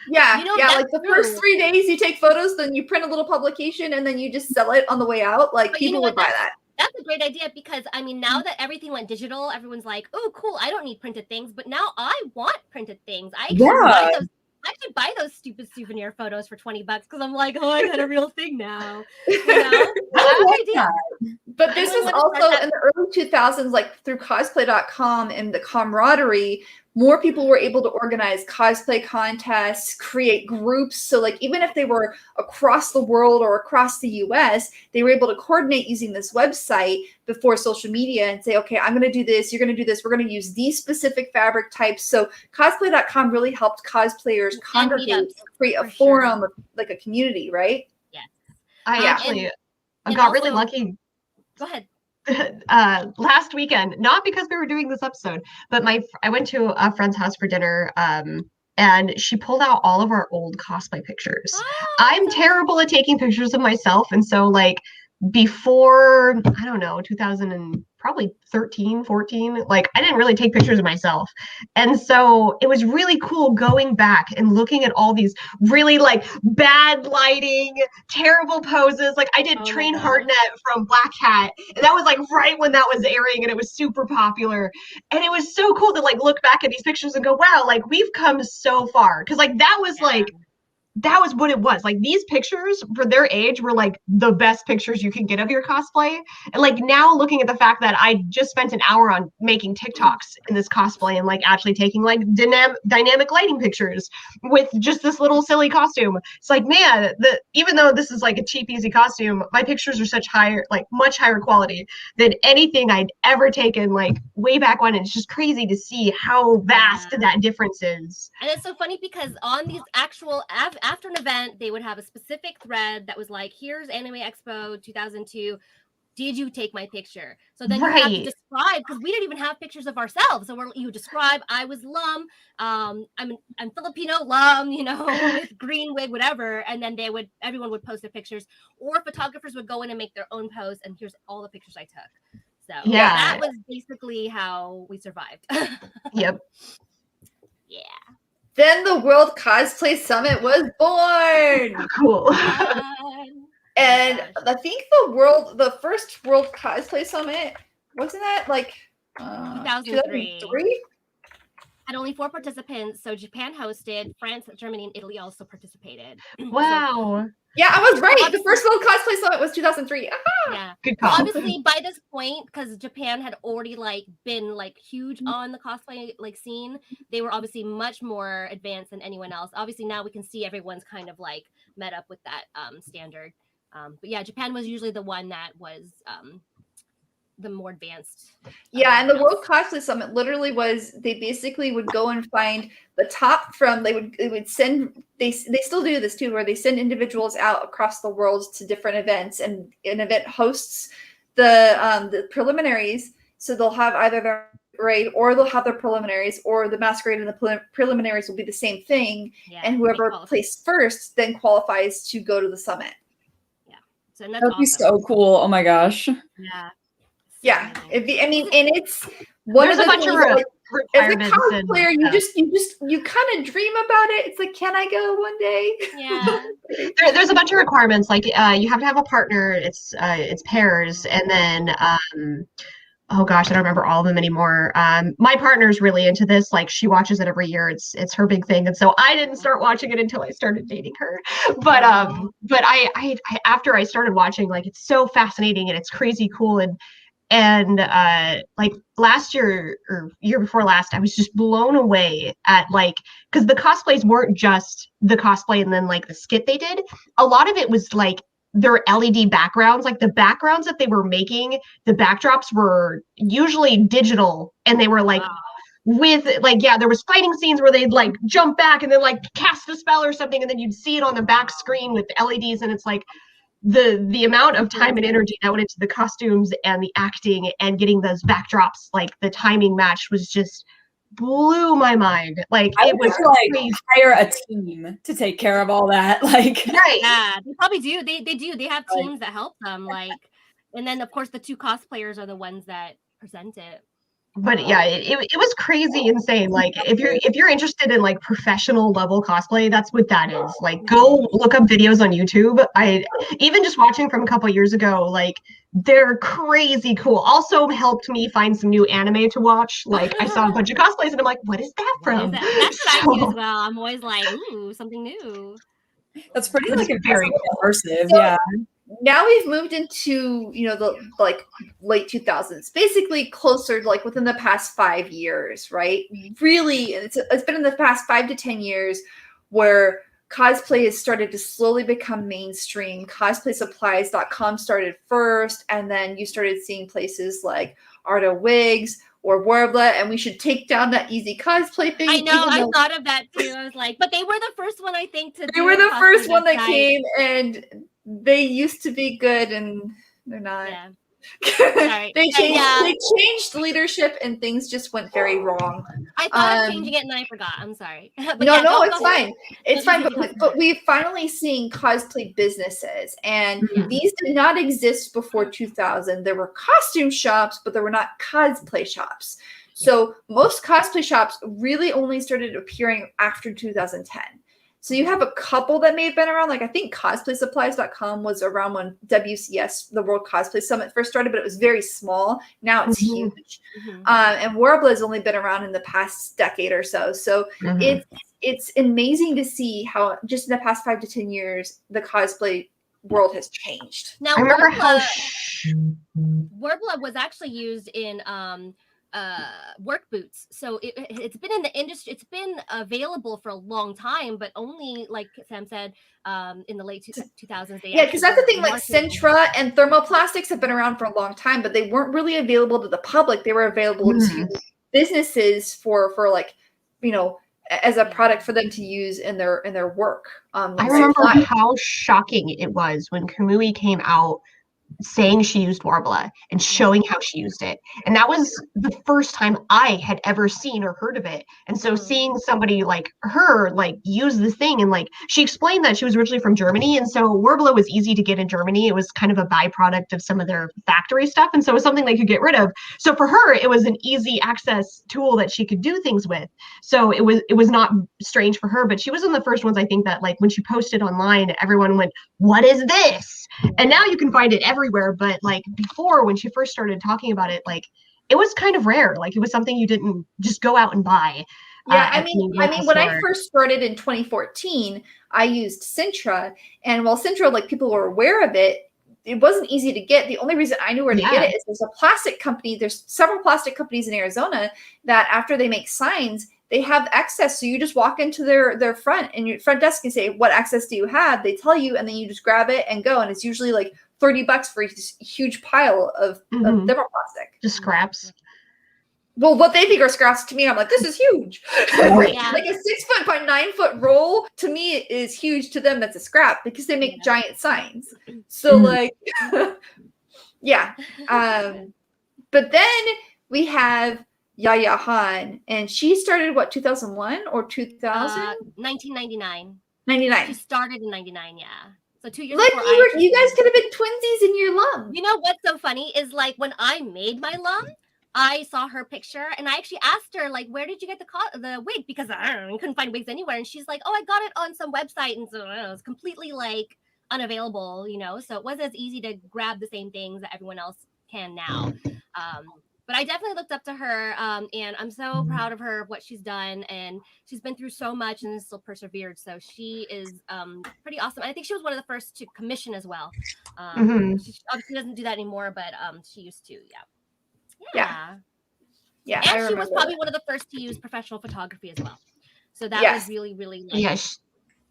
Speaker 2: Yeah, the first 3 days you take photos, then you print a little publication, and then you just sell it on the way out. People would buy that.
Speaker 1: That's a great idea because now that everything went digital, everyone's like, "Oh, cool! I don't need printed things," but now I want printed things. I actually buy those stupid souvenir photos for $20 because I'm like, oh, I got a real thing now.
Speaker 2: But this was also in the early 2000s, through cosplay.com and the camaraderie, more people were able to organize cosplay contests, create groups. So even if they were across the world or across the US, they were able to coordinate using this website before social media and say, okay, I'm going to do this. You're going to do this. We're going to use these specific fabric types. So cosplay.com really helped cosplayers congregate, create a forum, a community, right?
Speaker 1: Yes.
Speaker 4: I got really lucky.
Speaker 1: Go ahead.
Speaker 4: Last weekend, not because we were doing this episode, but I went to a friend's house for dinner, and she pulled out all of our old cosplay pictures. I'm terrible at taking pictures of myself, and so before, I don't know, 2000 and probably 13, 14, I didn't really take pictures of myself. And so it was really cool going back and looking at all these really bad lighting, terrible poses. I did Train Hardnet from Black Hat, and that was right when that was airing, and it was super popular. And it was so cool to look back at these pictures and go, wow, we've come so far. Because that was that was what it was. Like these pictures for their age were like the best pictures you can get of your cosplay. And like now looking at the fact that I just spent an hour on making TikToks in this cosplay and like actually taking like dynamic lighting pictures with just this little silly costume. It's like, man, even though this is like a cheap, easy costume, my pictures are much higher quality than anything I'd ever taken like way back when. It's just crazy to see how vast that difference is.
Speaker 1: And it's so funny because on these actual after an event, they would have a specific thread that was like, here's Anime Expo 2002. Did you take my picture? So then you have to describe, because we didn't even have pictures of ourselves. So you describe, I was Lum, I'm Filipino Lum, you know, with green wig, whatever. And then everyone would post their pictures, or photographers would go in and make their own post. And here's all the pictures I took. So that was basically how we survived.
Speaker 4: Yep.
Speaker 1: Yeah.
Speaker 2: Then the World Cosplay Summit was born.
Speaker 4: Cool.
Speaker 2: And I think the first World Cosplay Summit, wasn't that like 2003?
Speaker 1: Had only 4 participants, so Japan hosted, France, Germany, and Italy also participated.
Speaker 4: Wow.
Speaker 2: Yeah, I was right. The first World Cosplay Summit was 2003. Aha!
Speaker 1: Yeah.
Speaker 4: Good call.
Speaker 1: Obviously, by this point, because Japan had already been huge on the cosplay scene, they were obviously much more advanced than anyone else. Obviously, now we can see everyone's kind of met up with that standard. But yeah, Japan was usually the one that was the more advanced.
Speaker 2: Yeah, and the World Cosplay Summit literally was, they basically would go and find the top from, they would send, they still do this too, where they send individuals out across the world to different events, and an event hosts the preliminaries. So they'll have either their masquerade, or they'll have their preliminaries, or the masquerade and the preliminaries will be the same thing. Yeah, and whoever placed first then qualifies to go to the summit.
Speaker 1: Yeah. So that's
Speaker 3: that'd be so cool. Oh my gosh.
Speaker 1: Yeah.
Speaker 2: Yeah, and it's one of the things that, as a cosplayer, you kind of dream about it. It's like, can I go one day?
Speaker 1: Yeah.
Speaker 4: There's a bunch of requirements. Like you have to have a partner. It's pairs, and then oh gosh, I don't remember all of them anymore. My partner's really into this. Like she watches it every year. It's her big thing, and so I didn't start watching it until I started dating her. But I after I started watching, like it's so fascinating and it's crazy cool. And like last year or year before last, I was just blown away at because the cosplays weren't just the cosplay and then the skit they did. A lot of it was their LED backgrounds, the backgrounds that they were making, the backdrops were usually digital, and they were with there was fighting scenes where they'd jump back and then cast a spell or something, and then you'd see it on the back screen with LEDs, and it's the amount of time and energy that went into the costumes and the acting and getting those backdrops, the timing match was just blew my mind. It was
Speaker 3: hire a team to take care of all that.
Speaker 1: Right. Yeah, they probably do. They do. They have teams that help them. And then of course the 2 cosplayers are the ones that present it.
Speaker 4: But yeah, it was crazy insane. If you're interested in professional level cosplay, that's what that is. Go look up videos on YouTube. I even just watching from a couple years ago, they're crazy cool. Also helped me find some new anime to watch. I saw a bunch of cosplays and I'm like, what is that from?
Speaker 1: That's what I do as well. I'm always ooh, something new.
Speaker 3: That's pretty very immersive.
Speaker 2: So,
Speaker 3: yeah.
Speaker 2: Now we've moved into, the late 2000s, basically closer within the past 5 years, right? Really, it's been in the past 5 to 10 years where cosplay has started to slowly become mainstream. CosplaySupplies.com started first, and then you started seeing places like Arta Wigs or Warbla, and we should take down that easy cosplay thing.
Speaker 1: I know, I thought of that too. I was but they were the first one, I think, to
Speaker 2: They were the first one that came, and they used to be good, and they're not. Yeah. They changed leadership, and things just went very wrong.
Speaker 1: I thought of changing it, and I forgot. I'm sorry.
Speaker 2: No, it's fine. It's fine. But we've finally seen cosplay businesses, and these did not exist before 2000. There were costume shops, but there were not cosplay shops. So most cosplay shops really only started appearing after 2010. So you have a couple that may have been around. Like I think cosplaysupplies.com was around when WCS, the World Cosplay Summit, first started, but it was very small. Now it's huge. And Warbler has only been around in the past decade or so. So it's amazing to see how just in the past 5 to 10 years the cosplay world has changed.
Speaker 1: Now,
Speaker 4: I remember how
Speaker 1: Warbler was actually used in work boots, so it's been in the industry, it's been available for a long time, but only, like Sam said, in the late 2000s.
Speaker 2: Yeah, because that's the thing, like Sintra and thermoplastics have been around for a long time, but they weren't really available to the public. They were available to businesses for like, you know, as a product for them to use in their work.
Speaker 4: I remember how shocking it was when Kamui came out saying she used Warbler and showing how she used it. And that was the first time I had ever seen or heard of it. And so seeing somebody like her like use this thing, and like she explained that she was originally from Germany, and so Warbler was easy to get in Germany. It was kind of a byproduct of some of their factory stuff, and so it was something they could get rid of. So for her, it was an easy access tool that she could do things with. So it was not strange for her, but she was one of the first ones, I think, that like when she posted online, everyone went, "What is this?" And now you can find it everywhere, but like before, when she first started talking about it, like it was kind of rare. Like it was something you didn't just go out and buy.
Speaker 2: Yeah, I mean, when I first started in 2014, I used Sintra, and while Sintra, like people were aware of it, it wasn't easy to get. The only reason I knew where to get it is there's a plastic company. There's several plastic companies in Arizona that after they make signs, they have access. So you just walk into their front and your front desk and say, "What access do you have?" They tell you, and then you just grab it and go. And it's usually like $30 for a huge pile of thermoplastic.
Speaker 4: Just scraps.
Speaker 2: Well, what they think are scraps to me, I'm like, this is huge.
Speaker 1: Yeah.
Speaker 2: Like a 6 foot by 9 foot roll to me is huge. To them, that's a scrap because they make giant signs. So like, yeah. But then we have Yaya Han, and she started what, 2001 or 2000?
Speaker 1: 1999.
Speaker 2: 99.
Speaker 1: She started in 99. Yeah. So 2 years
Speaker 2: Look,
Speaker 1: before
Speaker 2: you guys could have been twinsies in your lum.
Speaker 1: You know what's so funny is like when I made my lum, I saw her picture and I actually asked her like, "Where did you get the wig?" Because I don't know, couldn't find wigs anywhere. And she's like, "Oh, I got it on some website," and so it was completely like unavailable, you know. So it wasn't as easy to grab the same things that everyone else can now. But I definitely looked up to her, and I'm so proud of her, of what she's done, and she's been through so much and has still persevered. So she is pretty awesome. I think she was one of the first to commission as well. She obviously doesn't do that anymore, but she used to. Yeah. And she was probably one of the first to use professional photography as well. So that was really, really nice.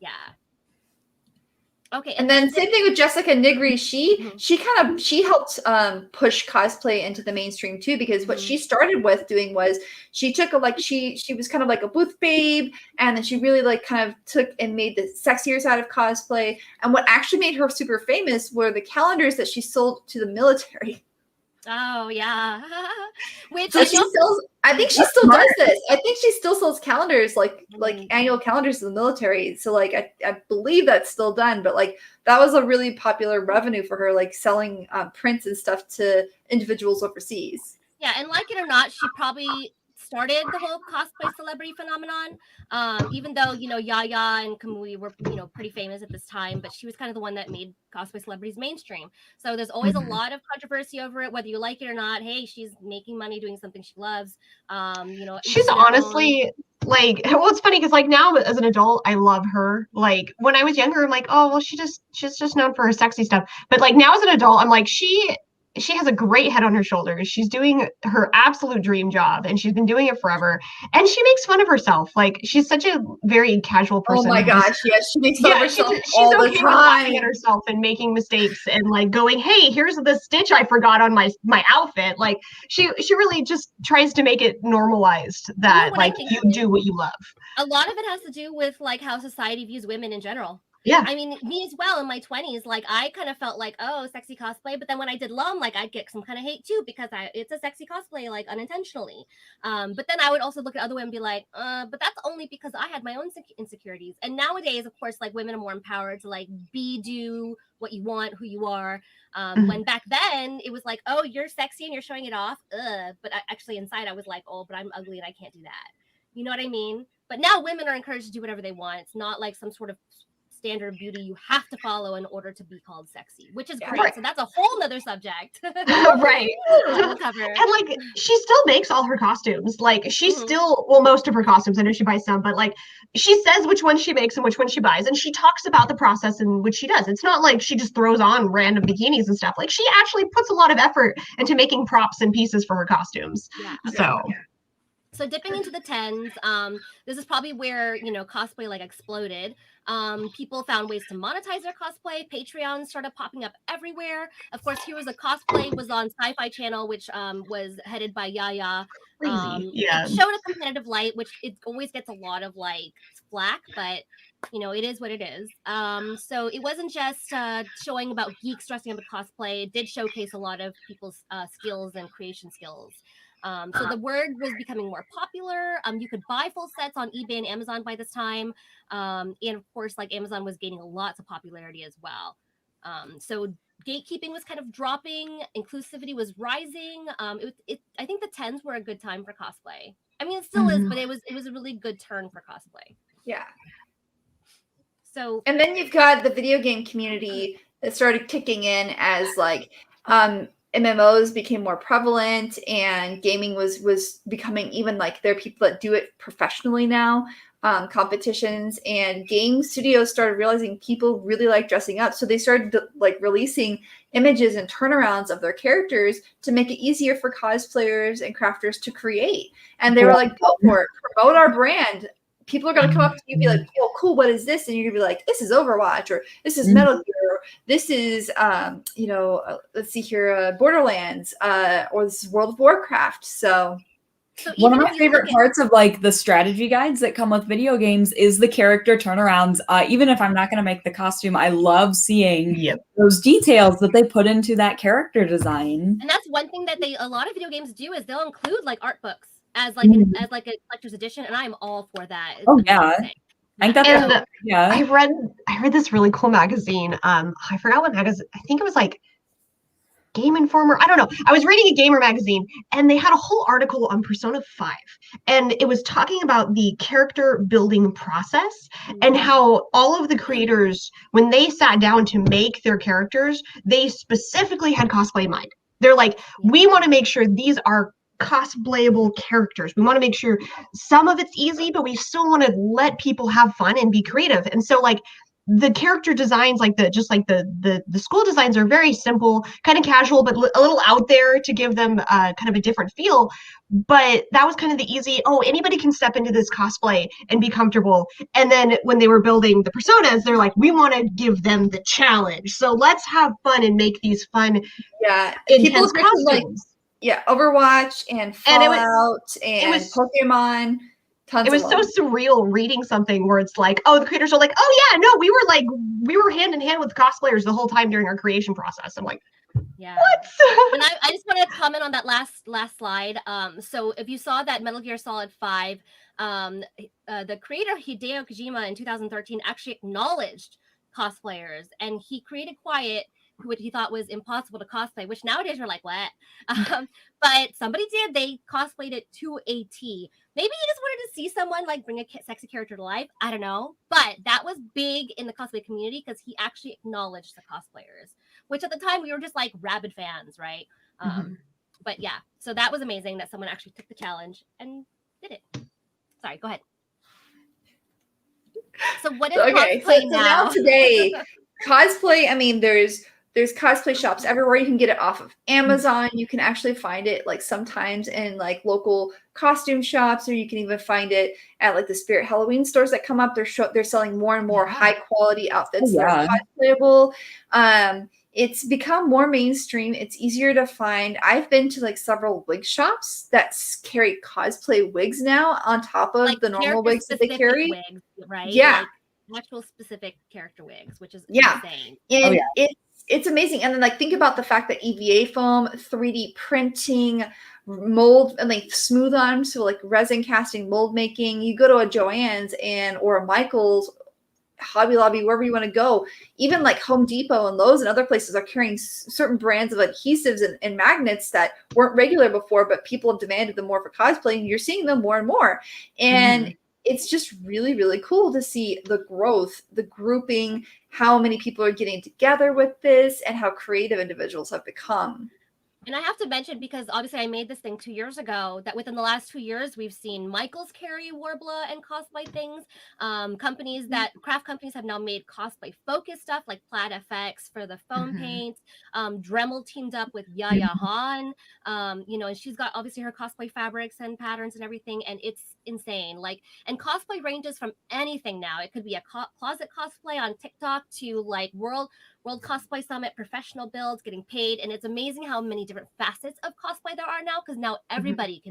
Speaker 1: Yeah. Okay,
Speaker 2: and then same thing with Jessica Nigri. She helped push cosplay into the mainstream too, because what she started with doing was she took she was kind of like a booth babe, and then she really like kind of took and made the sexier side of cosplay. And what actually made her super famous were the calendars that she sold to the military.
Speaker 1: Oh yeah. Which
Speaker 2: so I think she still does this. I think she still sells calendars, like annual calendars to the military. So like I believe that's still done, but like that was a really popular revenue for her, like selling prints and stuff to individuals overseas.
Speaker 1: Yeah, and like it or not, she probably started the whole cosplay celebrity phenomenon. Even though, you know, Yaya and Kamui were, you know, pretty famous at this time, but she was kind of the one that made cosplay celebrities mainstream. So there's always a lot of controversy over it, whether you like it or not. Hey, she's making money doing something she loves. You know,
Speaker 4: she's honestly like, well, it's funny because like now as an adult, I love her. Like when I was younger, I'm like, oh well, she's just known for her sexy stuff. But like now as an adult, I'm like, she has a great head on her shoulders. She's doing her absolute dream job, and she's been doing it forever. And she makes fun of herself. Like she's such a very casual person.
Speaker 2: Oh my gosh, yes, she makes fun of herself
Speaker 4: she's
Speaker 2: all
Speaker 4: okay
Speaker 2: the
Speaker 4: with
Speaker 2: time.
Speaker 4: laughing at herself and making mistakes and like going, "Hey, here's the stitch I forgot on my outfit." Like she really just tries to make it normalized that like you do what you love.
Speaker 1: A lot of it has to do with like how society views women in general.
Speaker 4: Yeah.
Speaker 1: I mean, me as well in my 20s, like I kind of felt like, oh, sexy cosplay. But then when I did LUM, like I'd get some kind of hate too, because it's a sexy cosplay, like unintentionally. But then I would also look at other women and be like, but that's only because I had my own insecurities. And nowadays, of course, like women are more empowered to like do what you want, who you are. When back then it was like, oh, you're sexy and you're showing it off. But actually inside I was like, oh, but I'm ugly and I can't do that. You know what I mean? But now women are encouraged to do whatever they want. It's not like some sort of standard beauty you have to follow in order to be called sexy, which is great.
Speaker 4: Right.
Speaker 1: So that's a whole nother subject.
Speaker 4: Right.
Speaker 1: We'll cover.
Speaker 4: And like she still makes all her costumes. Like she's still, well, most of her costumes. I know she buys some, but like she says which ones she makes and which ones she buys, and she talks about the process in which she does. It's not like she just throws on random bikinis and stuff. Like she actually puts a lot of effort into making props and pieces for her costumes.
Speaker 1: Yeah. So dipping into the tens, this is probably where, you know, cosplay like exploded. People found ways to monetize their cosplay. Patreon started popping up everywhere. Of course, Heroes of Cosplay was on Sci-Fi Channel, which was headed by Yaya.
Speaker 4: Crazy. Yeah.
Speaker 1: It showed a competitive light, which it always gets a lot of like flack, but you know, it is what it is. So it wasn't just showing about geeks dressing up in cosplay. It did showcase a lot of people's skills and creation skills. So the word was becoming more popular. You could buy full sets on eBay and Amazon by this time. And of course, like Amazon was gaining lots of popularity as well. So gatekeeping was kind of dropping. Inclusivity was rising. I think the tens were a good time for cosplay. I mean, it still is, but it was a really good turn for cosplay.
Speaker 2: Yeah.
Speaker 1: So,
Speaker 2: and then you've got the video game community that started kicking in as like MMOs became more prevalent, and gaming was becoming, even like there are people that do it professionally now, competitions, and game studios started realizing people really like dressing up, so they started like releasing images and turnarounds of their characters to make it easier for cosplayers and crafters to create. And they were like, go for it, promote our brand. People are going to come up to you and be like, oh, cool, what is this? And you're going to be like, this is Overwatch, or this is Metal Gear, or this is, let's see here, Borderlands, or this is World of Warcraft. So
Speaker 3: one of my favorite parts of like the strategy guides that come with video games is the character turnarounds. Even if I'm not going to make the costume, I love seeing those details that they put into that character design.
Speaker 1: And that's one thing that a lot of video games do, is they'll include like art books as like as like a collector's edition, and I'm all for that. It's amazing.
Speaker 3: I think that's
Speaker 4: I read this really cool magazine. I forgot what magazine. I think it was like Game Informer. I don't know. I was reading a gamer magazine, and they had a whole article on Persona 5, and it was talking about the character building process and how all of the creators, when they sat down to make their characters, they specifically had cosplay in mind. They're like, we want to make sure these are cosplayable characters. We want to make sure some of it's easy, but we still want to let people have fun and be creative. And so like the character designs, like the school designs, are very simple, kind of casual, but a little out there to give them kind of a different feel. But that was kind of the easy, anybody can step into this cosplay and be comfortable. And then when they were building the personas, they're like, we want to give them the challenge. So let's have fun and make these fun, intense costumes.
Speaker 2: Overwatch and Fallout and Pokemon.
Speaker 4: It was so surreal reading something where it's like, the creators are like, we were hand in hand with cosplayers the whole time during our creation process. I'm like, what?
Speaker 1: And I just want to comment on that last slide. So if you saw that Metal Gear Solid 5, the creator Hideo Kojima in 2013 actually acknowledged cosplayers, and he created Quiet, what he thought was impossible to cosplay, which nowadays we're like, what? But somebody did. They cosplayed it to a T. Maybe he just wanted to see someone like bring a sexy character to life. I don't know. But that was big in the cosplay community because he actually acknowledged the cosplayers, which at the time we were just like rabid fans, right? But yeah, so that was amazing that someone actually took the challenge and did it. Sorry, go ahead. So what is cosplay now?
Speaker 2: So now today, cosplay, I mean, there's cosplay shops everywhere. You can get it off of Amazon. You can actually find it like sometimes in like local costume shops, or you can even find it at like the Spirit Halloween stores that come up. They're selling more and more high quality outfits that are cosplayable. It's become more mainstream. It's easier to find. I've been to like several wig shops that carry cosplay wigs now on top of like the normal wigs that they carry.
Speaker 1: Wigs, right?
Speaker 2: Yeah.
Speaker 1: Like actual specific character wigs, which is insane.
Speaker 2: And it's amazing. And then like think about the fact that EVA foam, 3D printing, mold, and like smooth on, so like resin casting, mold making. You go to a Joann's or a Michael's, Hobby Lobby, wherever you want to go, even like Home Depot and Lowe's and other places are carrying certain brands of adhesives and magnets that weren't regular before, but people have demanded them more for cosplay, and you're seeing them more and more. And it's just really, really cool to see the growth, the grouping, how many people are getting together with this, and how creative individuals have become.
Speaker 1: And I have to mention, because obviously I made this thing 2 years ago, that within the last 2 years, we've seen Michaels carry Warbler and cosplay things. Craft companies have now made cosplay focused stuff like Plaid FX for the foam paints. Dremel teamed up with Yaya Han, and she's got obviously her cosplay fabrics and patterns and everything. And it's insane. Like, and cosplay ranges from anything now. It could be a closet cosplay on TikTok to like World Cosplay Summit professional builds getting paid. And it's amazing how many different facets of cosplay there are now, because now everybody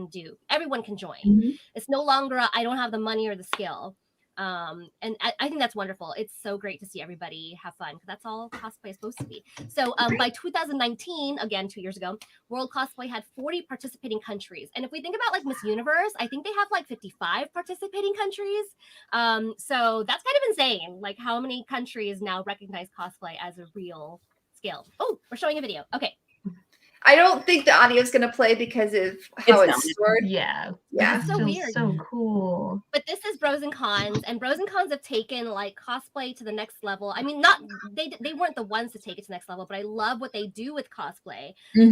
Speaker 1: everyone can join. It's no longer I don't have the money or the skill. And I think that's wonderful. It's so great to see everybody have fun, because that's all cosplay is supposed to be. So by 2019, again 2 years ago, World Cosplay had 40 participating countries. And if we think about like Miss Universe, I think they have like 55 participating countries. So that's kind of insane, like how many countries now recognize cosplay as a real skill. Oh, we're showing a video. Okay.
Speaker 2: I don't think the audio is going to play because of how it's stored.
Speaker 4: Yeah.
Speaker 2: Yeah.
Speaker 1: It's so weird.
Speaker 4: So cool.
Speaker 1: But this is Bros and Cons, and Bros and Cons have taken like cosplay to the next level. I mean, they weren't the ones to take it to the next level, but I love what they do with cosplay. They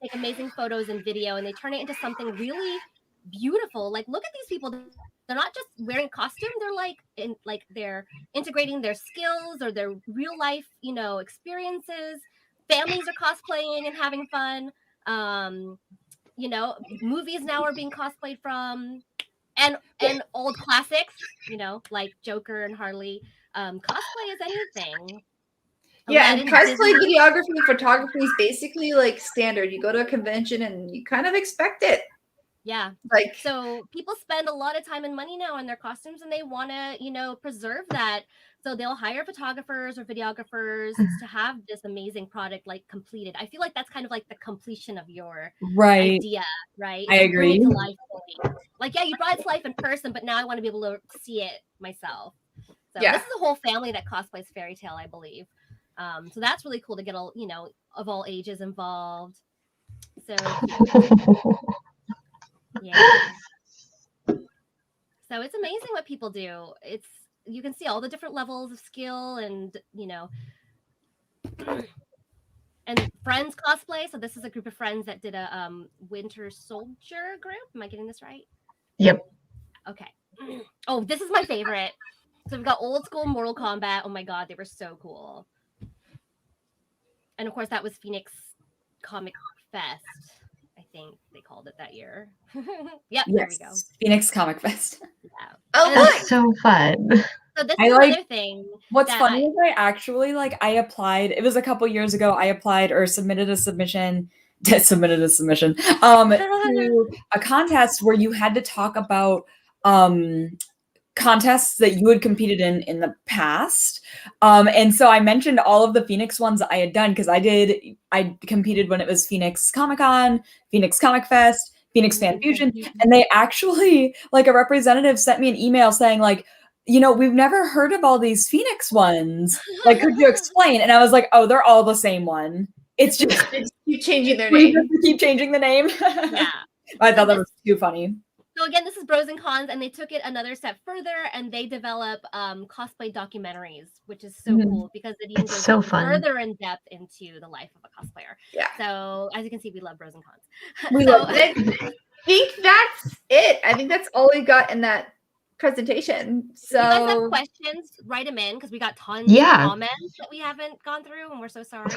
Speaker 1: take amazing photos and video, and they turn it into something really beautiful. Like, look at these people. They're not just wearing costume. They're they're integrating their skills or their real life, experiences. Families are cosplaying and having fun. Movies now are being cosplayed from, and old classics, like Joker and Harley. Cosplay is anything.
Speaker 2: Yeah, and cosplay videography and photography is basically like standard. You go to a convention and you kind of expect it.
Speaker 1: Yeah.
Speaker 2: Like,
Speaker 1: so people spend a lot of time and money now on their costumes, and they want to, preserve that. So they'll hire photographers or videographers to have this amazing product like completed. I feel like that's kind of like the completion of your idea, right?
Speaker 3: I agree.
Speaker 1: To life fully. Like, yeah, you brought it to life in person, but now I want to be able to see it myself. So this is a whole family that cosplays fairy tale, I believe. So that's really cool to get all, of all ages involved. So yeah. So it's amazing what people do. You can see all the different levels of skill and, and friends cosplay. So this is a group of friends that did a Winter Soldier group. Am I getting this right?
Speaker 4: Yep.
Speaker 1: Okay. Oh, this is my favorite. So we've got old school Mortal Kombat. Oh my God, they were so cool. And of course, that was Phoenix Comic Fest. I think they called it that year. Yep, there we go.
Speaker 3: Phoenix Comic Fest.
Speaker 1: Yeah.
Speaker 2: oh,
Speaker 4: That's so fun.
Speaker 1: So this is another thing.
Speaker 3: What's funny is I actually I applied. It was a couple years ago. I applied or submitted a submission to a contest where you had to talk about contests that you had competed in the past. And so I mentioned all of the Phoenix ones I had done because I competed when it was Phoenix Comic-Con, Phoenix Comic Fest, Phoenix Fan Fusion. And they actually, a representative sent me an email saying we've never heard of all these Phoenix ones. Could you explain? And I was like, oh, they're all the same one. It's just
Speaker 2: keep changing their name.
Speaker 3: Keep changing the name.
Speaker 1: Yeah.
Speaker 3: I thought that was too funny.
Speaker 1: So again, this is Bros and Cons, and they took it another step further, and they develop cosplay documentaries, which is so cool because it even goes further in depth into the life of a cosplayer.
Speaker 2: Yeah.
Speaker 1: So as you can see, we love Bros and Cons.
Speaker 2: We love it. I think that's it. I think that's all we got in that presentation. So
Speaker 1: if you guys have questions, write them in because we got tons of comments that we haven't gone through, and we're so sorry.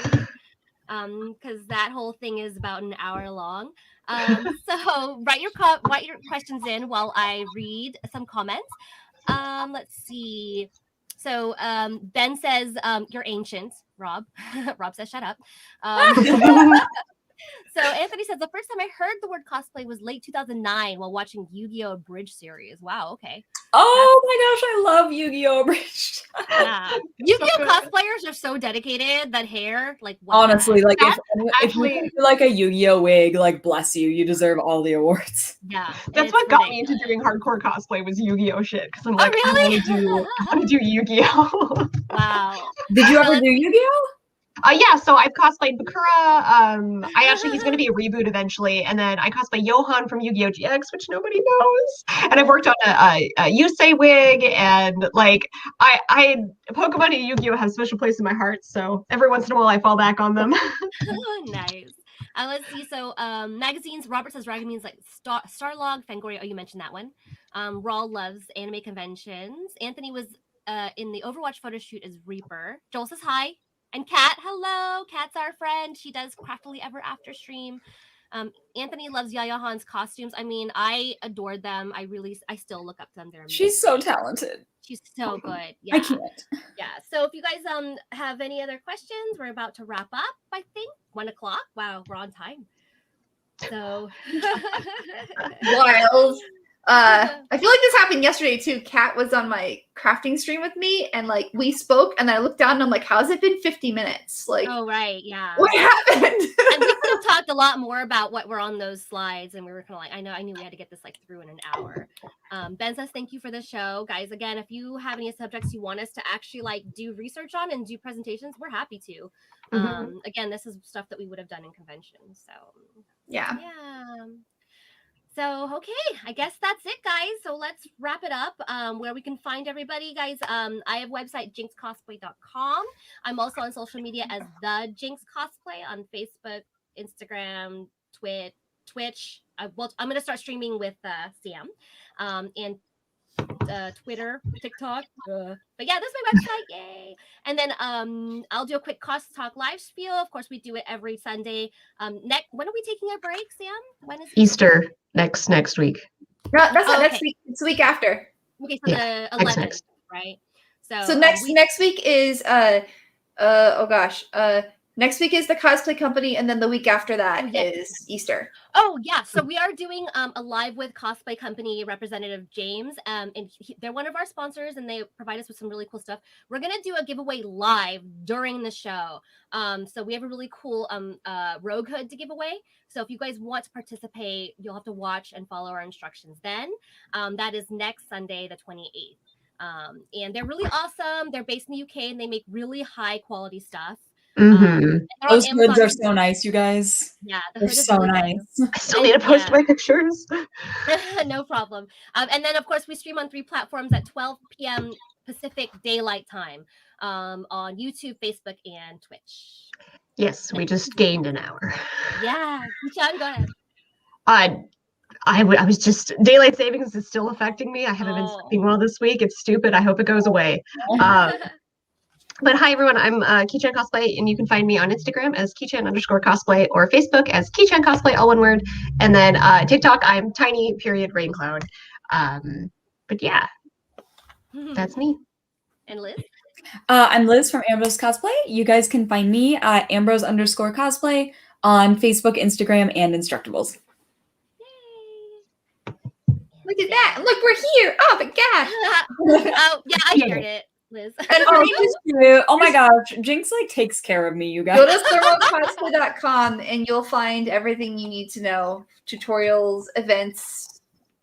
Speaker 1: Because that whole thing is about an hour long. So write your questions in while I read some comments. Let's see. So Ben says you're ancient, Rob. Rob says shut up. So Anthony says the first time I heard the word cosplay was late 2009 while watching Yu-Gi-Oh! Abridged series. Wow, okay.
Speaker 3: Oh my gosh, I love Yu-Gi-Oh! Abridged.
Speaker 1: Yeah. Yu-Gi-Oh! Cosplayers are so dedicated. That hair, wow.
Speaker 3: Honestly, if you do a Yu-Gi-Oh! wig, bless you. You deserve all the awards.
Speaker 1: Yeah.
Speaker 4: That's what got me into doing hardcore cosplay was Yu-Gi-Oh! Shit. Because I'm
Speaker 1: really?
Speaker 4: I want to do Yu-Gi-Oh!
Speaker 1: Wow.
Speaker 3: Did you ever do Yu-Gi-Oh?
Speaker 4: Yeah, so I've cosplayed Bakura. He's going to be a reboot eventually, and then I cosplay Johan from Yu-Gi-Oh! GX, which nobody knows. And I've worked on a Yusei wig, and like I Pokemon and Yu-Gi-Oh! Have a special place in my heart. So every once in a while, I fall back on them.
Speaker 1: Nice. Let's see. So, magazines. Robert says Dragon means like Starlog, Fangoria. Oh, you mentioned that one. Rawl loves anime conventions. Anthony was in the Overwatch photo shoot as Reaper. Joel says hi. And Kat, hello. Kat's our friend. She does Craftily Ever After stream. Anthony loves Yaya Han's costumes. I mean, I adored them. I still look up to them. They're amazing.
Speaker 3: She's so talented.
Speaker 1: She's so good. Yeah.
Speaker 3: I can't.
Speaker 1: Yeah. So if you guys have any other questions, we're about to wrap up. I think 1 o'clock. Wow, we're on time. So
Speaker 2: Wild. I feel like this happened yesterday too. Kat was on my crafting stream with me, and like we spoke, and then I looked down and I'm like, "How's it been 50 minutes?" Like,
Speaker 1: oh right, yeah.
Speaker 2: What happened?
Speaker 1: And we could have talked a lot more about what were on those slides, and we were kind of like, I knew we had to get this like through in an hour. Ben says thank you for the show, guys. Again, if you have any subjects you want us to actually like do research on and do presentations, we're happy to. Again, this is stuff that we would have done in conventions. So
Speaker 2: yeah.
Speaker 1: So, okay, I guess that's it, guys. So let's wrap it up. Where we can find everybody, guys. I have website jinxcosplay.com. I'm also on social media as the Jinx Cosplay on Facebook, Instagram, Twitch. I'm going to start streaming with Sam and Twitter, TikTok. But yeah, that's my website. Yay. And then I'll do a quick CosTalk live spiel. Of course, we do it every Sunday. When are we taking a break, Sam? When is
Speaker 4: Easter next week.
Speaker 2: No, that's not next week. It's the week after.
Speaker 1: Okay, so the 11th, right? So
Speaker 2: next week is next week is the cosplay company, and then the week after that is Easter.
Speaker 1: Oh yeah, so we are doing a live with cosplay company representative James, and they're one of our sponsors, and they provide us with some really cool stuff. We're gonna do a giveaway live during the show. So we have a really cool rogue hood to give away. So if you guys want to participate, you'll have to watch and follow our instructions. Then that is next Sunday, the 28th. And they're really awesome. They're based in the UK, and they make really high quality stuff.
Speaker 3: Those hoods are so nice, you guys.
Speaker 1: Yeah,
Speaker 3: they're so really nice.
Speaker 4: I still need to post my pictures.
Speaker 1: No problem. And then, of course, we stream on 3 platforms at 12 p.m. Pacific Daylight Time on YouTube, Facebook, and Twitch.
Speaker 4: Yes, we just gained an hour.
Speaker 1: Yeah, Kii-Chan, go ahead.
Speaker 4: I was just daylight savings is still affecting me. I haven't been sleeping well this week. It's stupid. I hope it goes away. But hi everyone, I'm Kii-Chan Cosplay, and you can find me on Instagram as Kii-Chan_Cosplay or Facebook as Kii-Chan Cosplay, all one word. And then TikTok, I'm tiny_raincloud. But yeah, that's me.
Speaker 1: And Liz?
Speaker 3: I'm Liz from Ambrose Cosplay. You guys can find me at Ambrose_Cosplay on Facebook, Instagram, and Instructables.
Speaker 2: Look at that. Look, we're here. Oh my gosh.
Speaker 1: Oh, yeah, I heard it. Liz.
Speaker 3: Oh my gosh, Jinx like takes care of me, you guys.
Speaker 2: Go to ThermoCosplay.com and you'll find everything you need to know: tutorials, events,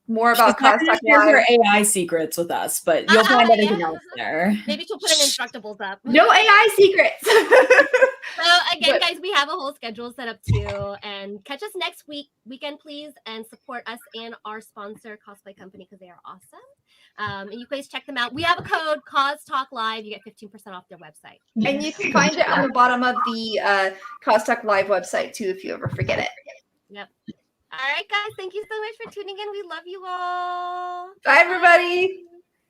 Speaker 2: more about CosTalk.
Speaker 3: Share her AI secrets with us, but you'll find everything else there.
Speaker 1: Maybe she'll put an Instructables up.
Speaker 2: No AI secrets.
Speaker 1: So again, guys, we have a whole schedule set up too, and catch us next weekend, please, and support us and our sponsor cosplay company because they are awesome. And you guys check them out. We have a code CosTalk Live. You get 15% off their website.
Speaker 2: And you can find it on the bottom of the CosTalk Live website too, if you ever forget it.
Speaker 1: Yep. All right, guys. Thank you so much for tuning in. We love you all.
Speaker 2: Bye, everybody.